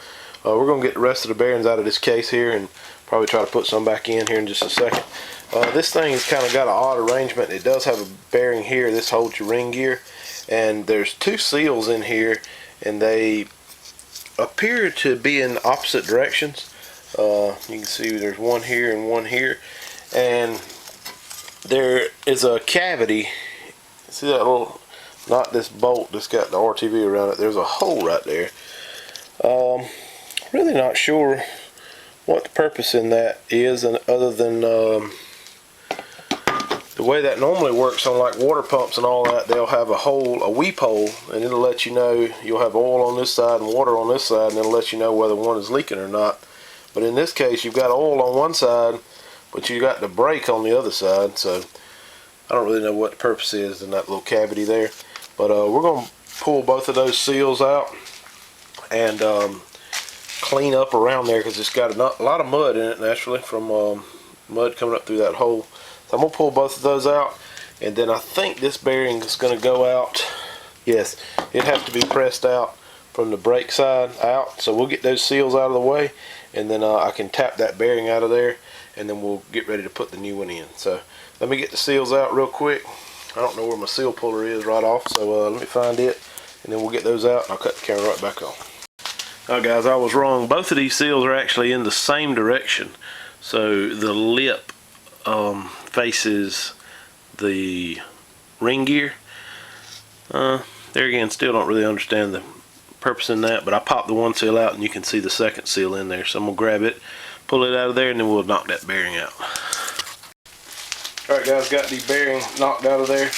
We're going to get the rest of the bearings out of this case here and probably try to put some back in here in just a second. This thing has kind of got an odd arrangement. It does have a bearing here. This holds your ring gear, and there's two seals in here, and they appear to be in opposite directions. You can see there's one here and one here, and there is a cavity. See that little, not this bolt that's got the RTV around it, there's a hole right there. Really not sure what the purpose in that is, and other than the way that normally works on like water pumps and all that, they'll have a hole, a weep hole, and it'll let you know, you'll have oil on this side and water on this side, and it'll let you know whether one is leaking or not. But in this case, you've got oil on one side, but you got the brake on the other side, so I don't really know what the purpose is in that little cavity there. But we're going to pull both of those seals out and clean up around there, because it's got a lot of mud in it naturally from mud coming up through that hole. So I'm going to pull both of those out, and then I think this bearing is going to go out. Yes, it has to be pressed out from the brake side out. So we'll get those seals out of the way, and then I can tap that bearing out of there, and then we'll get ready to put the new one in. So let me get the seals out real quick. I don't know where my seal puller is right off, so let me find it, and then we'll get those out, and I'll cut the camera right back on. Alright guys, I was wrong. Both of these seals are actually in the same direction. So the lip faces the ring gear. There again, still don't really understand the purpose in that, but I popped the one seal out and you can see the second seal in there. So I'm going to grab it, pull it out of there, and then we'll knock that bearing out. Alright guys, got the bearing knocked out of there.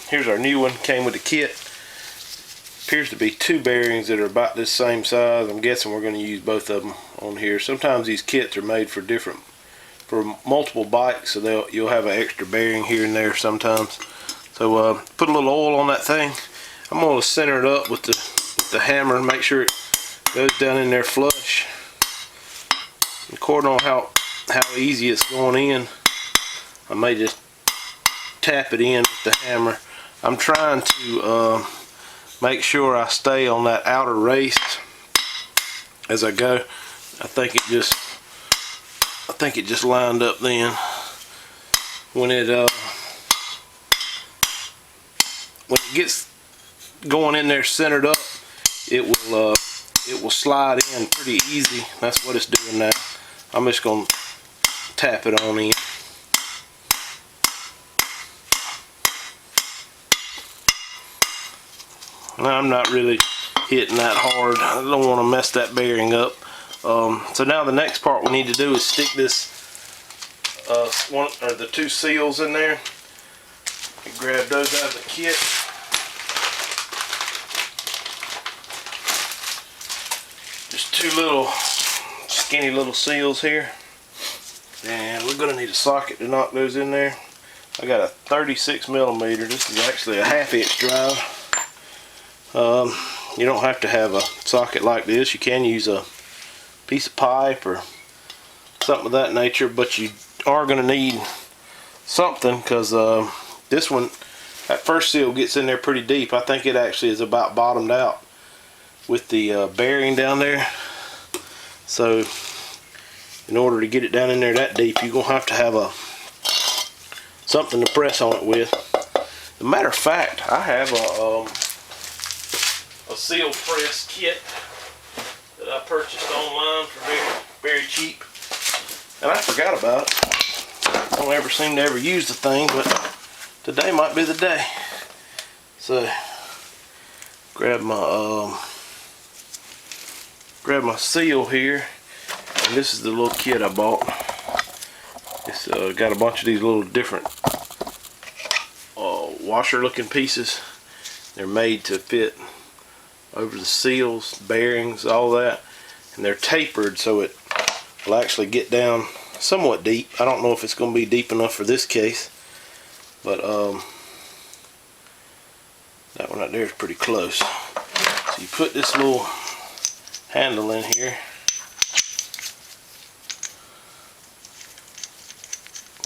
Here's our new one, came with the kit. Appears to be two bearings that are about this same size. I'm guessing we're going to use both of them on here. Sometimes these kits are made for multiple bikes, so you'll have an extra bearing here and there sometimes. So put a little oil on that thing. I'm going to center it up with the hammer and make sure it goes down in there flush. According on how easy it's going in, I may just tap it in with the hammer. I'm trying to make sure I stay on that outer race as I go. I think it just I think it just lined up then. When it gets going in there centered up, it will slide in pretty easy. That's what it's doing now. I'm just gonna tap it on in. Now, I'm not really hitting that hard. I don't want to mess that bearing up. So now the next part we need to do is stick this one or the two seals in there. You grab those out of the kit. Just two little skinny little seals here, and we're gonna need a socket to knock those in there. I got a 36mm. This is actually a 1/2 inch drive. You don't have to have a socket like this. You can use a piece of pipe or something of that nature, but you are going to need something, because this one, that first seal gets in there pretty deep. I think it actually is about bottomed out with the bearing down there. So in order to get it down in there that deep, you're going to have a something to press on it with. As a matter of fact, I have a seal press kit that I purchased online for very cheap, and I forgot about it. I don't ever seem to ever use the thing, but today might be the day. So grab my seal here, and this is the little kit I bought. It's got a bunch of these little different washer looking pieces. They're made to fit over the seals, bearings, all that, and they're tapered so it will actually get down somewhat deep. I don't know if it's going to be deep enough for this case, but that one right there is pretty close. So you put this little handle in here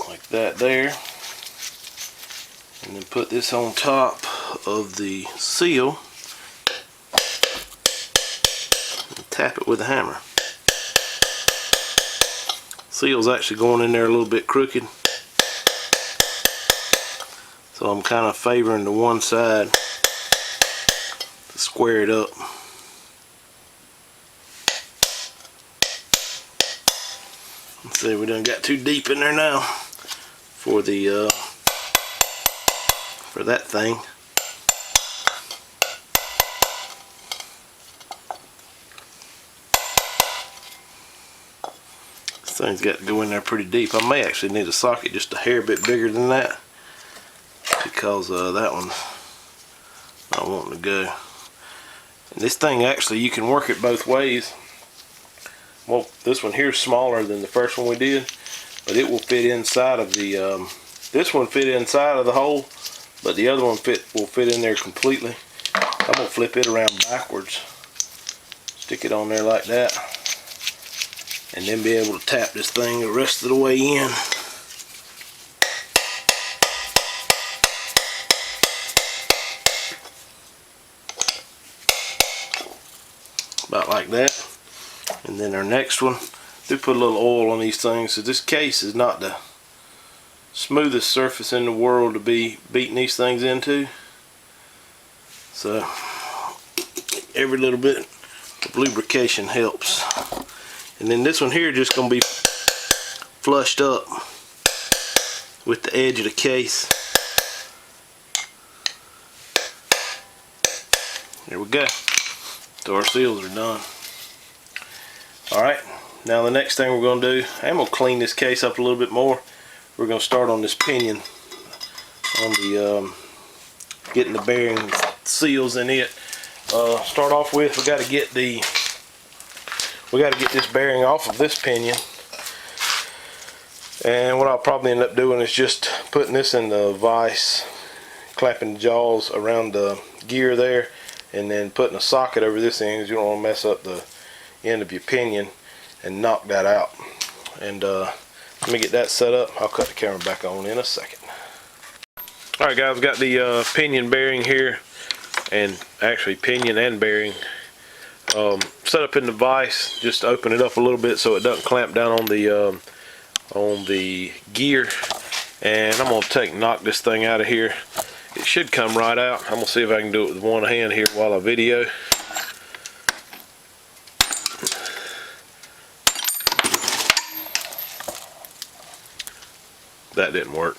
like that there, and then put this on top of the seal. Tap it with a hammer. Seal's actually going in there a little bit crooked, so I'm kind of favoring the one side to square it up. Let's see, we done got too deep in there now for the for that thing. Thing's got to go in there pretty deep. I may actually need a socket just a hair bit bigger than that, because that one I want to go. And this thing, actually, you can work it both ways. Well, this one here is smaller than the first one we did, but it will fit inside of the this one fit inside of the hole, but the other one will fit in there completely. I'm gonna flip it around backwards, stick it on there like that, and then be able to tap this thing the rest of the way in. About like that. And then our next one, do put a little oil on these things. So this case is not the smoothest surface in the world to be beating these things into. So every little bit of lubrication helps. And then this one here just going to be flushed up with the edge of the case. There we go. So our seals are done. Alright, now the next thing we're going to do, I'm going to clean this case up a little bit more. We're going to start on this pinion, on the getting the bearing seals in it. Start off with, we got to get this bearing off of this pinion, and what I'll probably end up doing is just putting this in the vise, clamping the jaws around the gear there, and then putting a socket over this end, because you don't want to mess up the end of your pinion and knock that out. And let me get that set up. I'll cut the camera back on in a second. Alright guys, got the pinion bearing here, and actually pinion and bearing set up in the vise. Just open it up a little bit so it doesn't clamp down on the on the gear, and I'm going to knock this thing out of here. It should come right out. I'm going to see if I can do it with one hand here while I video. That didn't work.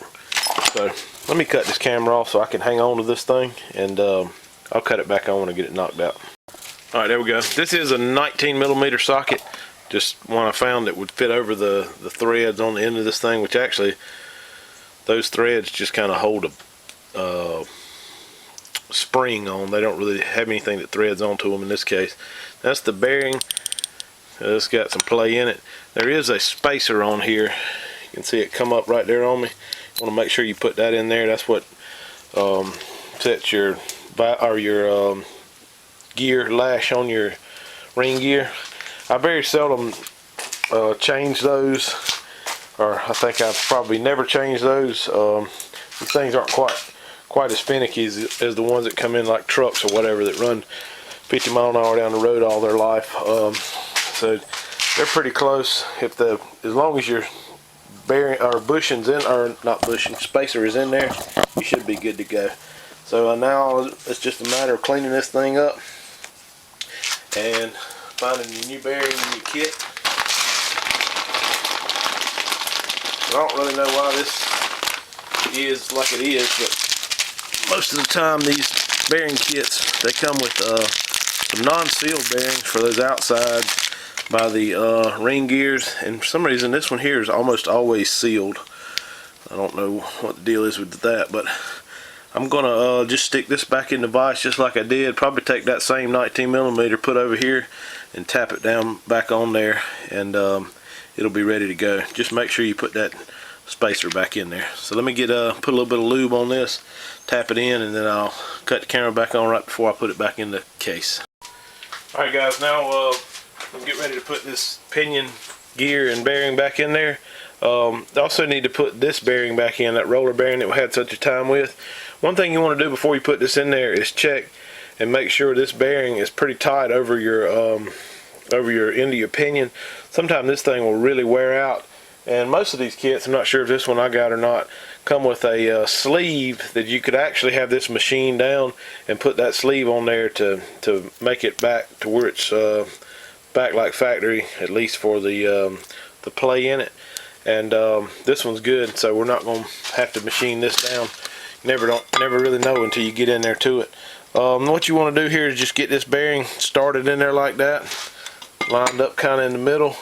So let me cut this camera off so I can hang on to this thing, and I'll cut it back on when I get it knocked out. Alright, there we go. This is a 19mm socket. Just one I found that would fit over the threads on the end of this thing, which actually those threads just kind of hold a spring on. They don't really have anything that threads onto them in this case. That's the bearing. It's got some play in it. There is a spacer on here. You can see it come up right there on me. You want to make sure you put that in there. That's what sets your gear lash on your ring gear. I very seldom change those, or I think I've probably never changed those. These things aren't quite as finicky as the ones that come in like trucks or whatever that run 50 miles an hour down the road all their life. So they're pretty close. As long as your bearing or bushings in, or not bushing, spacer is in there, you should be good to go. So now it's just a matter of cleaning this thing up and finding your new bearing in your kit. I don't really know why this is like it is, but most of the time these bearing kits, they come with some non-sealed bearings for those outside by the ring gears, and for some reason this one here is almost always sealed. I don't know what the deal is with that, but I'm gonna just stick this back in the vise just like I did. Probably take that same 19mm, put over here, and tap it down back on there, and it'll be ready to go. Just make sure you put that spacer back in there. So let me get put a little bit of lube on this, tap it in, and then I'll cut the camera back on right before I put it back in the case. Alright guys, now I'm getting ready to put this pinion gear and bearing back in there. I also need to put this bearing back in, that roller bearing that we had such a time with. One thing you want to do before you put this in there is check and make sure this bearing is pretty tight over your end of your pinion. Sometimes this thing will really wear out, and most of these kits, I'm not sure if this one I got or not, come with a sleeve that you could actually have this machined down and put that sleeve on there to make it back to where it's back like factory, at least for the play in it. And this one's good, so we're not going to have to machine this down. Never really know until you get in there to it. What you want to do here is just get this bearing started in there like that, lined up kind of in the middle.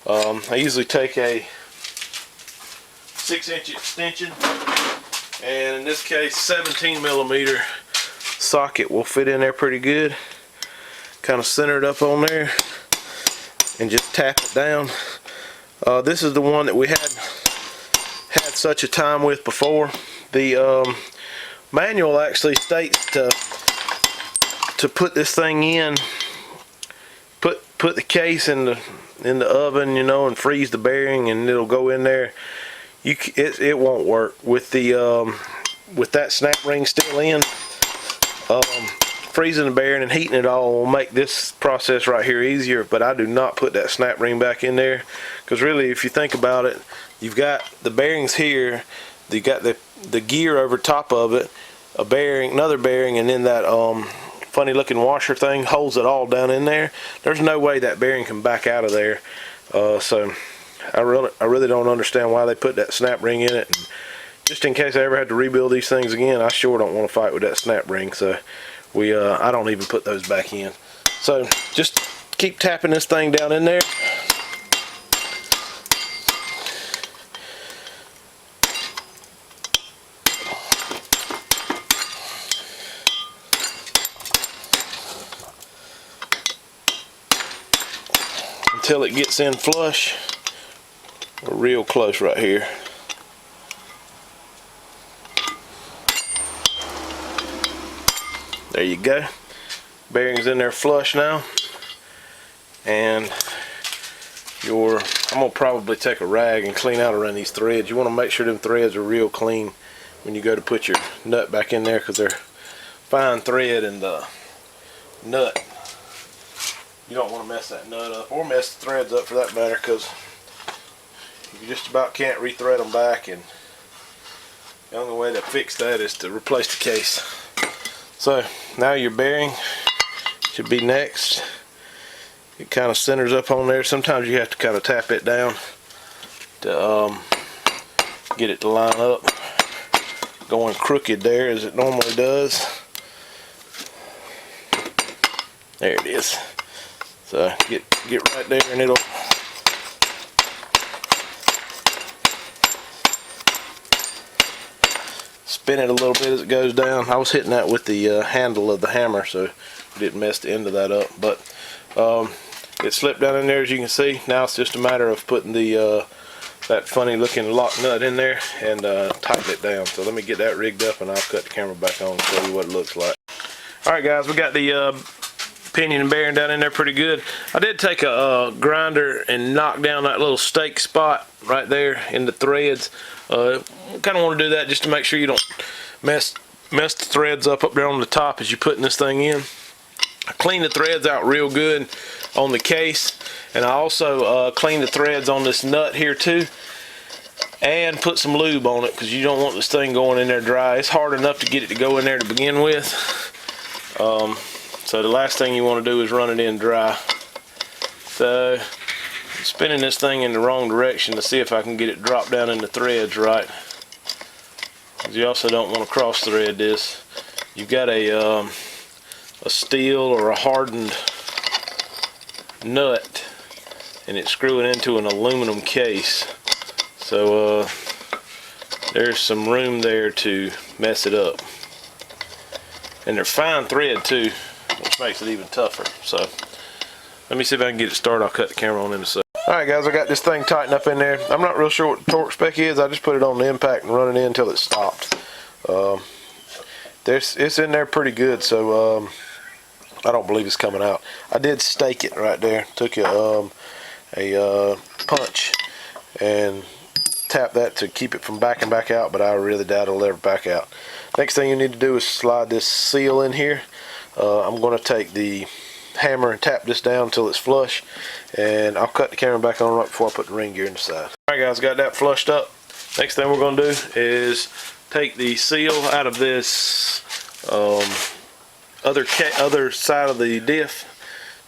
I usually take a 6-inch extension, and in this case 17mm socket will fit in there pretty good. Kind of center it up on there and just tap it down. This is the one that we had such a time with before. The manual actually states to put this thing in, put the case in the oven, you know, and freeze the bearing, and it'll go in there. It won't work with that snap ring still in. Freezing the bearing and heating it all will make this process right here easier, but I do not put that snap ring back in there, because really, if you think about it, you've got the bearings here, you got the gear over top of it, a bearing, another bearing, and then that funny looking washer thing holds it all down in there. There's no way that bearing can back out of there. So I really don't understand why they put that snap ring in it. And just in case I ever had to rebuild these things again, I sure don't want to fight with that snap ring. So I don't even put those back in. So just keep tapping this thing down in there. Until it gets in flush. We're real close right here. There you go. Bearing's in there flush now. And I'm gonna probably take a rag and clean out around these threads. You want to make sure them threads are real clean when you go to put your nut back in there, because they're fine thread in the nut. You don't want to mess that nut up, or mess the threads up for that matter, because you just about can't rethread them back, and the only way to fix that is to replace the case. So now your bearing should be next. It kind of centers up on there. Sometimes you have to kind of tap it down to get it to line up, going crooked there as it normally does. There it is. So get right there, and it'll spin it a little bit as it goes down. I was hitting that with the handle of the hammer, so it didn't mess the end of that up. But it slipped down in there, as you can see. Now it's just a matter of putting the that funny looking lock nut in there and tighten it down. So let me get that rigged up, and I'll cut the camera back on and show you what it looks like. Alright guys, we got the pinion and bearing down in there pretty good. I did take a grinder and knock down that little stake spot right there in the threads. Kind of want to do that just to make sure you don't mess the threads up there on the top as you're putting this thing in. I cleaned the threads out real good on the case, and I also cleaned the threads on this nut here too, and put some lube on it, because you don't want this thing going in there dry. It's hard enough to get it to go in there to begin with. So the last thing you want to do is run it in dry. So I'm spinning this thing in the wrong direction to see if I can get it dropped down in the threads right. You also don't want to cross thread this. You've got a steel or a hardened nut, and it's screwing into an aluminum case. So there's some room there to mess it up. And they're fine thread too, which makes it even tougher. So let me see if I can get it started. I'll cut the camera on in a second. Alright guys, I got this thing tightened up in there. I'm not real sure what the torque spec is. I just put it on the impact and run it in until it stopped. It's in there pretty good, so I don't believe it's coming out. I did stake it right there. Took a punch and tapped that to keep it from backing back out, but I really doubt it'll ever back out. Next thing you need to do is slide this seal in here. I'm going to take the hammer and tap this down until it's flush, and I'll cut the camera back on right before I put the ring gear in the side. Alright guys, got that flushed up. Next thing we're going to do is take the seal out of this other side of the diff.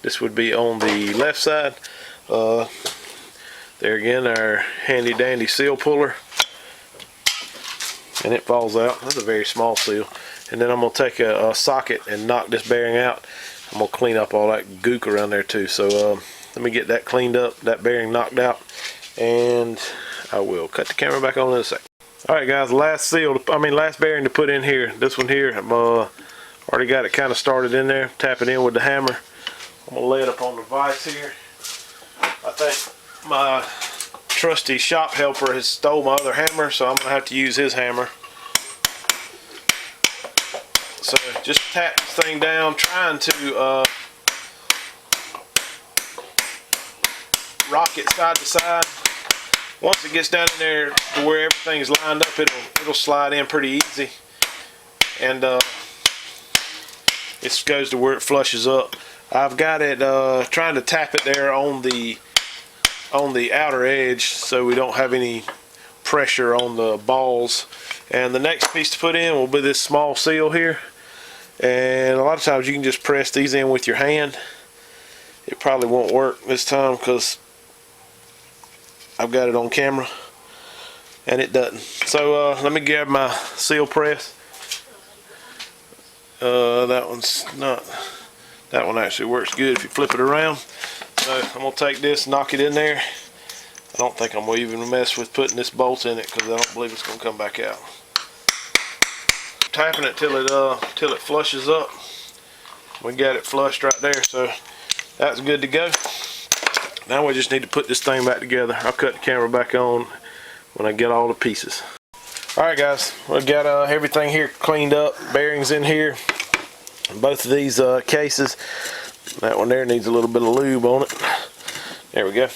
This would be on the left side. There again, our handy dandy seal puller, and it falls out. That's a very small seal. And then I'm going to take a socket and knock this bearing out. I'm going to clean up all that gook around there too. So let me get that cleaned up, that bearing knocked out, and I will cut the camera back on in a second. Alright guys, last bearing to put in here. This one here, I've already got it kind of started in there. Tap it in with the hammer. I'm going to lay it up on the vise here. I think my trusty shop helper has stole my other hammer, so I'm going to have to use his hammer. So just tap this thing down, trying to rock it side to side. Once it gets down in there to where everything's lined up, it'll slide in pretty easy, and it goes to where it flushes up. I've got it trying to tap it there on the outer edge so we don't have any pressure on the balls. And the next piece to put in will be this small seal here. And a lot of times you can just press these in with your hand. It probably won't work this time because I've got it on camera and it doesn't. So let me grab my seal press. That one actually works good if you flip it around. So I'm going to take this, knock it in there. I don't think I'm going to even mess with putting this bolt in it because I don't believe it's going to come back out. Tapping it till it flushes up. We got it flushed right there, so that's good to go. Now we just need to put this thing back together. I'll cut the camera back on when I get all the pieces. Alright guys, we've got everything here cleaned up. Bearings in here. Both of these cases. That one there needs a little bit of lube on it. There we go.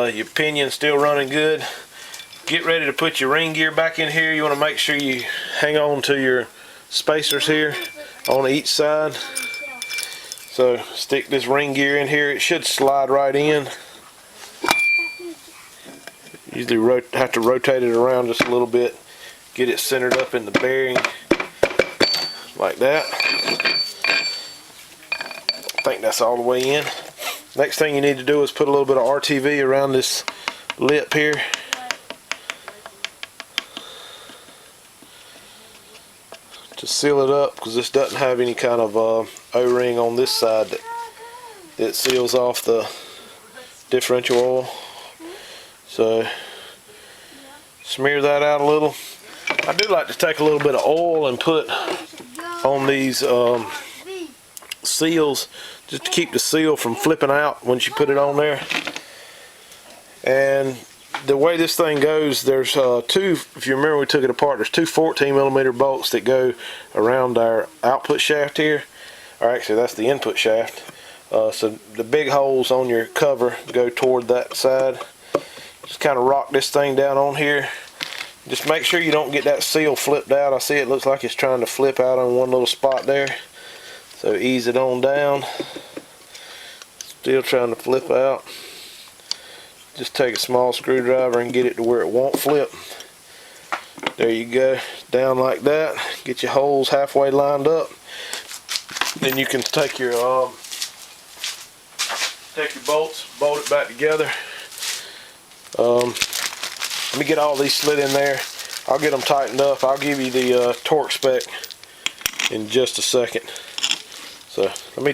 Your pinion's still running good. Get ready to put your ring gear back in here. You want to make sure you hang on to your spacers here on each side. So stick this ring gear in here. It should slide right in. Usually have to rotate it around just a little bit, get it centered up in the bearing like that. I think that's all the way in. Next thing you need to do is put a little bit of RTV around this lip here. To seal it up, because this doesn't have any kind of O-ring on this side that seals off the differential oil. So smear that out a little. I do like to take a little bit of oil and put on these seals just to keep the seal from flipping out once you put it on there. And the way this thing goes, there's two, if you remember we took it apart, there's two 14mm bolts that go around our output shaft here. Or actually that's the input shaft. So the big holes on your cover go toward that side. Just kind of rock this thing down on here. Just make sure you don't get that seal flipped out. I see it looks like it's trying to flip out on one little spot there. So ease it on down. Still trying to flip out. Just take a small screwdriver and get it to where it won't flip. There you go. Down like that. Get your holes halfway lined up. Then you can take your bolts, bolt it back together. Let me get all these slid in there. I'll get them tightened up. I'll give you the torque spec in just a second. So let me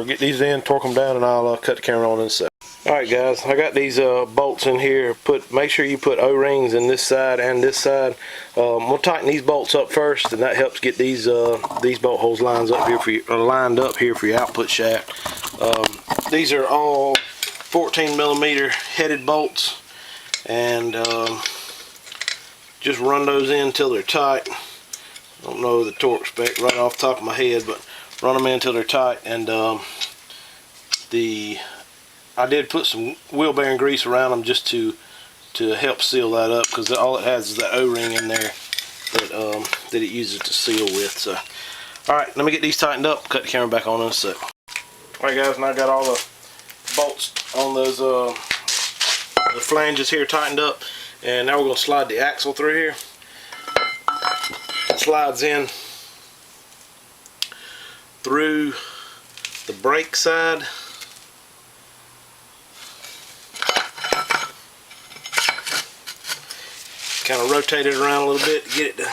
get these in, torque them down, and I'll cut the camera on in a second. Alright guys, I got these bolts in here. Make sure you put O-rings in this side and this side. We'll tighten these bolts up first, and that helps get these bolt holes lined up here for your output shaft. These are all 14mm headed bolts, and just run those in until they're tight. I don't know the torque spec right off the top of my head, but run them in until they're tight. And I did put some wheel bearing grease around them just to help seal that up, because all it has is that O-ring in there that it uses to seal with. So, alright, let me get these tightened up, cut the camera back on in a sec. Alright guys, now I got all the bolts on those the flanges here tightened up, and now we're going to slide the axle through here. It slides in through the brake side. Kind of rotate it around a little bit to get it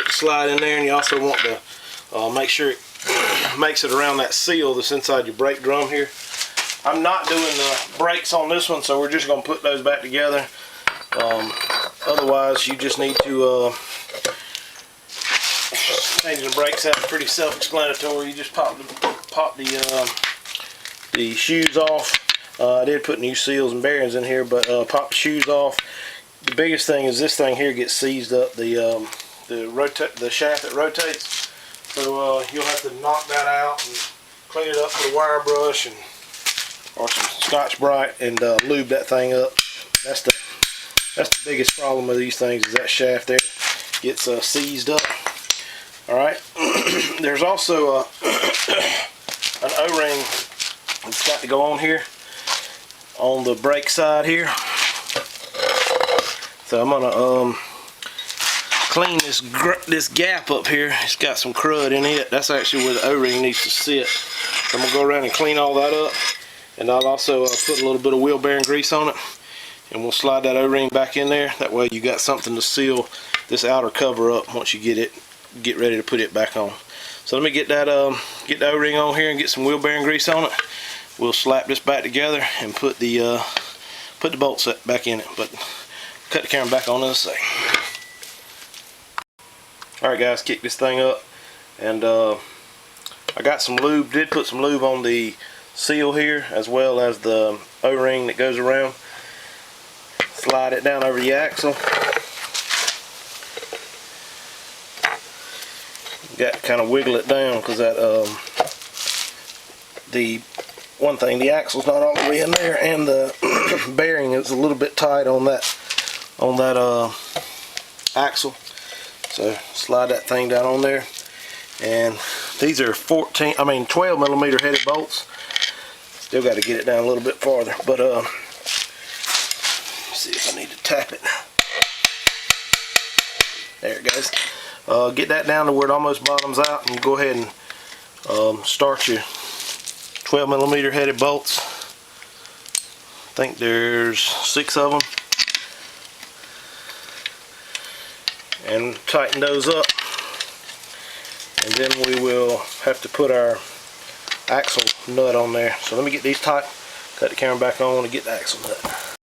to slide in there, and you also want to make sure it makes it around that seal that's inside your brake drum here. I'm not doing the brakes on this one, so we're just going to put those back together. Otherwise, you just need to changing the brakes out is pretty self-explanatory. You just pop the shoes off. I did put new seals and bearings in here, but pop the shoes off. The biggest thing is this thing here gets seized up, the shaft that rotates. So you'll have to knock that out and clean it up with a wire brush or some Scotch-Brite and lube that thing up. That's the biggest problem with these things, is that shaft there gets seized up. All right. There's also an O-ring that's got to go on here, on the brake side here. So I'm gonna clean this gap up here. It's got some crud in it. That's actually where the O-ring needs to sit. So I'm gonna go around and clean all that up, and I'll also put a little bit of wheel bearing grease on it, and we'll slide that O-ring back in there. That way you got something to seal this outer cover up once you get ready to put it back on. So let me get the O-ring on here and get some wheel bearing grease on it. We'll slap this back together and put the bolts back in it. But cut the camera back on in a second. Alright guys, kick this thing up, and I got some lube. Did put some lube on the seal here, as well as the O-ring that goes around. Slide it down over the axle. Got to kind of wiggle it down, because that the axle's not all the way in there, and the bearing is a little bit tight on that axle. So slide that thing down on there, and these are 12mm headed bolts. Still got to get it down a little bit farther, but see if I need to tap it. There it goes. Get that down to where it almost bottoms out, and go ahead and start your 12mm headed bolts. I think there's 6 of them. And tighten those up. And then we will have to put our axle nut on there. So let me get these tight, cut the camera back on, and get the axle nut.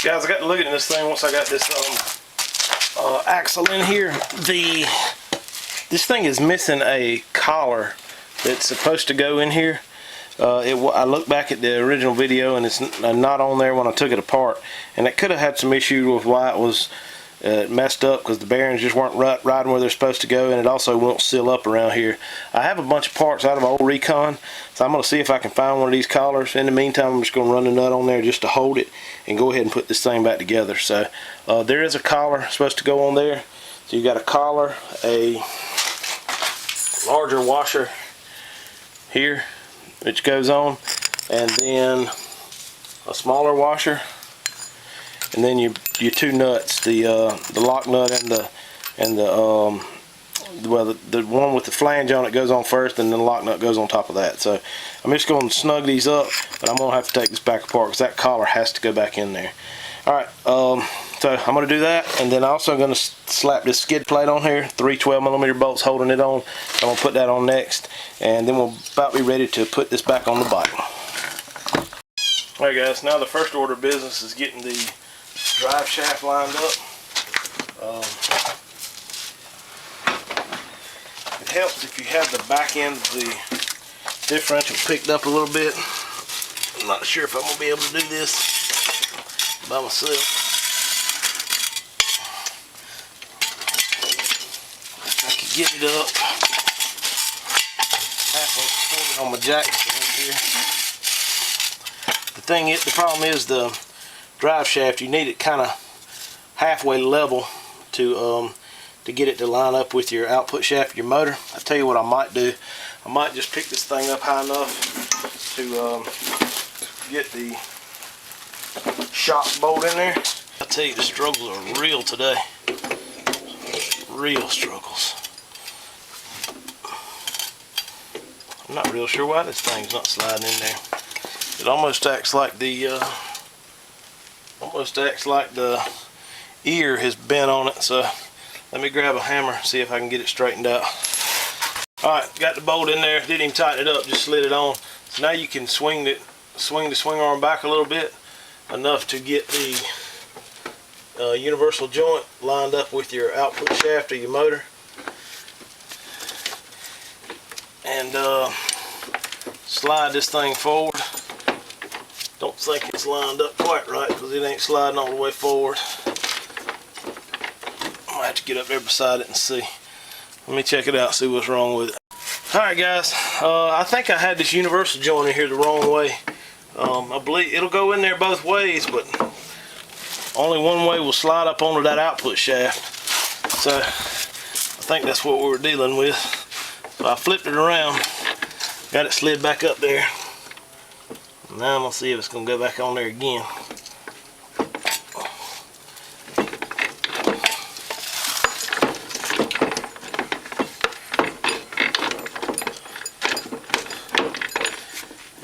Guys, I got to look at this thing once I got this axle in here. This thing is missing a collar that's supposed to go in here. I looked back at the original video and it's not on there when I took it apart, and it could have had some issue with why it was messed up, because the bearings just weren't riding where they're supposed to go, and it also won't seal up around here. I have a bunch of parts out of my old Recon, so I'm going to see if I can find one of these collars. In the meantime, I'm just going to run the nut on there just to hold it and go ahead and put this thing back together. So there is a collar supposed to go on there. So you got a collar, a larger washer here which goes on, and then a smaller washer, and then your 2 nuts, the lock nut and the one with the flange on it goes on first, and then the lock nut goes on top of that. So I'm just going to snug these up, but I'm going to have to take this back apart because that collar has to go back in there. Alright, so I'm going to do that, and then I'm also going to slap this skid plate on here, 3 12mm bolts holding it on. I'm going to put that on next, and then we'll about be ready to put this back on the bike. Alright guys, now the first order of business is getting the drive shaft lined up. It helps if you have the back end of the differential picked up a little bit. I'm not sure if I'm going to be able to do this by myself. I can get it up halfway supported on my jack here. The problem is the drive shaft. You need it kind of halfway level to get it to line up with your output shaft of your motor. I tell you what I might do. I might just pick this thing up high enough to get the shock bolt in there. I tell you, the struggles are real today. Real struggles. I'm not real sure why this thing's not sliding in there. It almost acts like the ear has bent on it. So let me grab a hammer, see if I can get it straightened out. Alright, got the bolt in there, didn't even tighten it up, just slid it on. So now you can swing the swing arm back a little bit, enough to get the universal joint lined up with your output shaft of your motor. And slide this thing forward. Don't think it's lined up quite right because it ain't sliding all the way forward. I might have to get up there beside it and see. Let me check it out, see what's wrong with it. Alright guys, I think I had this universal joint in here the wrong way. I believe it'll go in there both ways, but only one way will slide up onto that output shaft. So I think that's what we were dealing with. So I flipped it around, got it slid back up there. Now I'm going to see if it's going to go back on there again.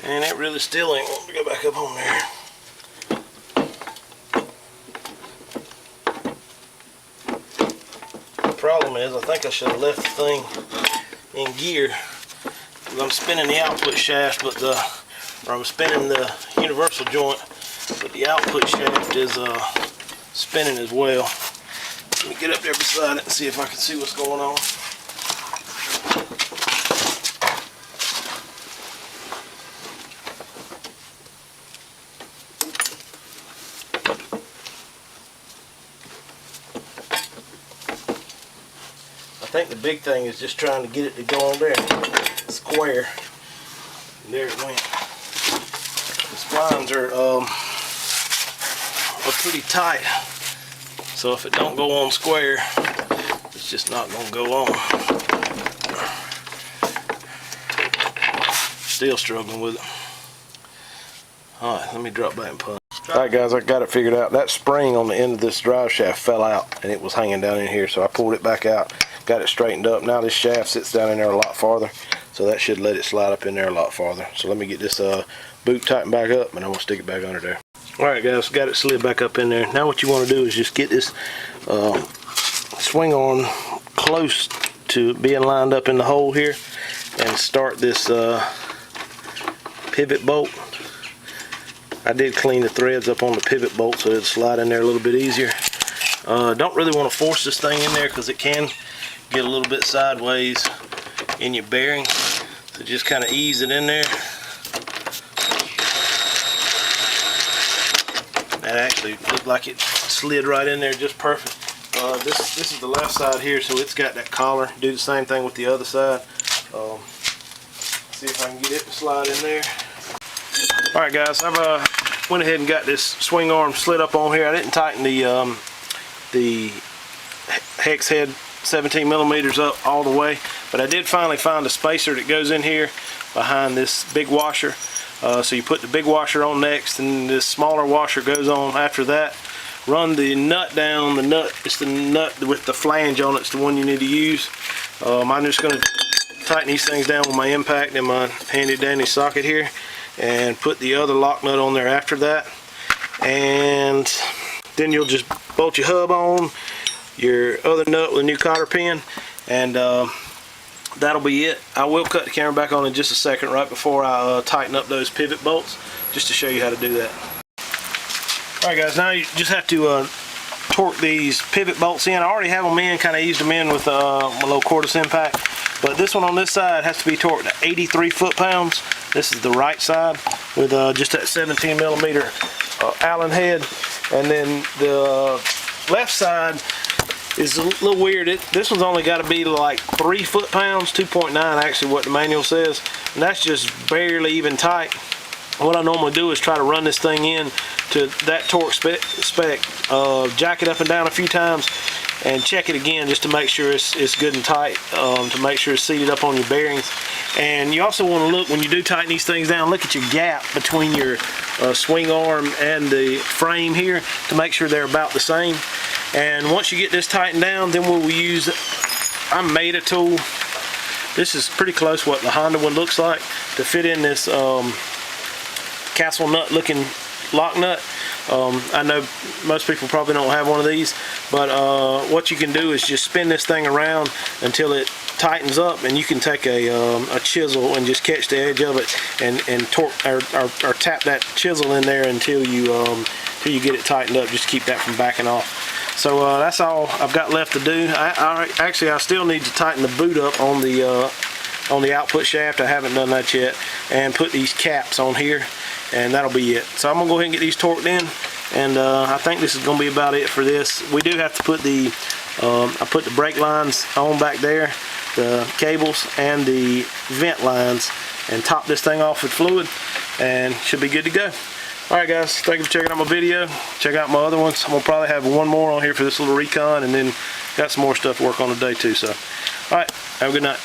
And it really still ain't wanting to go back up on there. The problem is, I think I should have left the thing in gear. I'm spinning the output shaft, but I'm spinning the universal joint, but the output shaft is spinning as well. Let me get up there beside it and see if I can see what's going on. I think the big thing is just trying to get it to go on there square. And there it went. The splines are pretty tight, so if it don't go on square, it's just not going to go on. Still struggling with it. Alright, let me drop back and punch. Alright guys, I got it figured out. That spring on the end of this drive shaft fell out and it was hanging down in here, so I pulled it back out, got it straightened up. Now this shaft sits down in there a lot farther, so that should let it slide up in there a lot farther. So let me get this boot tightened back up and I'm gonna stick it back under there. Alright guys, got it slid back up in there. Now what you want to do is just get this swing arm close to being lined up in the hole here and start this pivot bolt. I did clean the threads up on the pivot bolt so it'll slide in there a little bit easier. Don't really want to force this thing in there because it can get a little bit sideways in your bearing, so just kind of ease it in there. That actually looked like it slid right in there just perfect. This is the left side here, so it's got that collar. Do the same thing with the other side. See if I can get it to slide in there. Alright guys, I've went ahead and got this swing arm slid up on here. I didn't tighten the hex head 17 millimeters up all the way, but I did finally find a spacer that goes in here behind this big washer. So you put the big washer on next and this smaller washer goes on after that. Run the nut down. The nut, it's the nut with the flange on it, it's the one you need to use. I'm just going to tighten these things down with my impact and my handy dandy socket here, and put the other lock nut on there after that. And then you'll just bolt your hub on, your other nut with a new cotter pin, and that'll be it. I will cut the camera back on in just a second right before I tighten up those pivot bolts, just to show you how to do that. Alright guys, now you just have to torque these pivot bolts in. I already have them in, kind of eased them in with my little cordless impact, but this one on this side has to be torqued to 83 foot-pounds. This is the right side with just that 17 millimeter Allen head, and then the left side is a little weird. This one's only got to be like 3 foot-pounds, 2.9 actually what the manual says, and that's just barely even tight. What I normally do is try to run this thing in to that torque spec, jack it up and down a few times and check it again just to make sure it's good and tight, to make sure it's seated up on your bearings. And you also want to look, when you do tighten these things down, look at your gap between your swing arm and the frame here to make sure they're about the same. And once you get this tightened down, then we'll use, I made a tool. This is pretty close what the Honda one looks like to fit in this castle nut looking lock nut. I know most people probably don't have one of these, but what you can do is just spin this thing around until it tightens up, and you can take a chisel and just catch the edge of it and torque or tap that chisel in there until you get it tightened up, just to keep that from backing off. So that's all I've got left to do. Actually I still need to tighten the boot up on the output shaft. I haven't done that yet, and put these caps on here, and that'll be it. So I'm gonna go ahead and get these torqued in, and I think this is gonna be about it for this. We do have to put the I put the brake lines on back there, the cables and the vent lines, and top this thing off with fluid, and should be good to go. Alright guys, thank you for checking out my video. Check out my other ones. I'm gonna probably have one more on here for this little Recon, and then got some more stuff to work on today too. So alright, have a good night.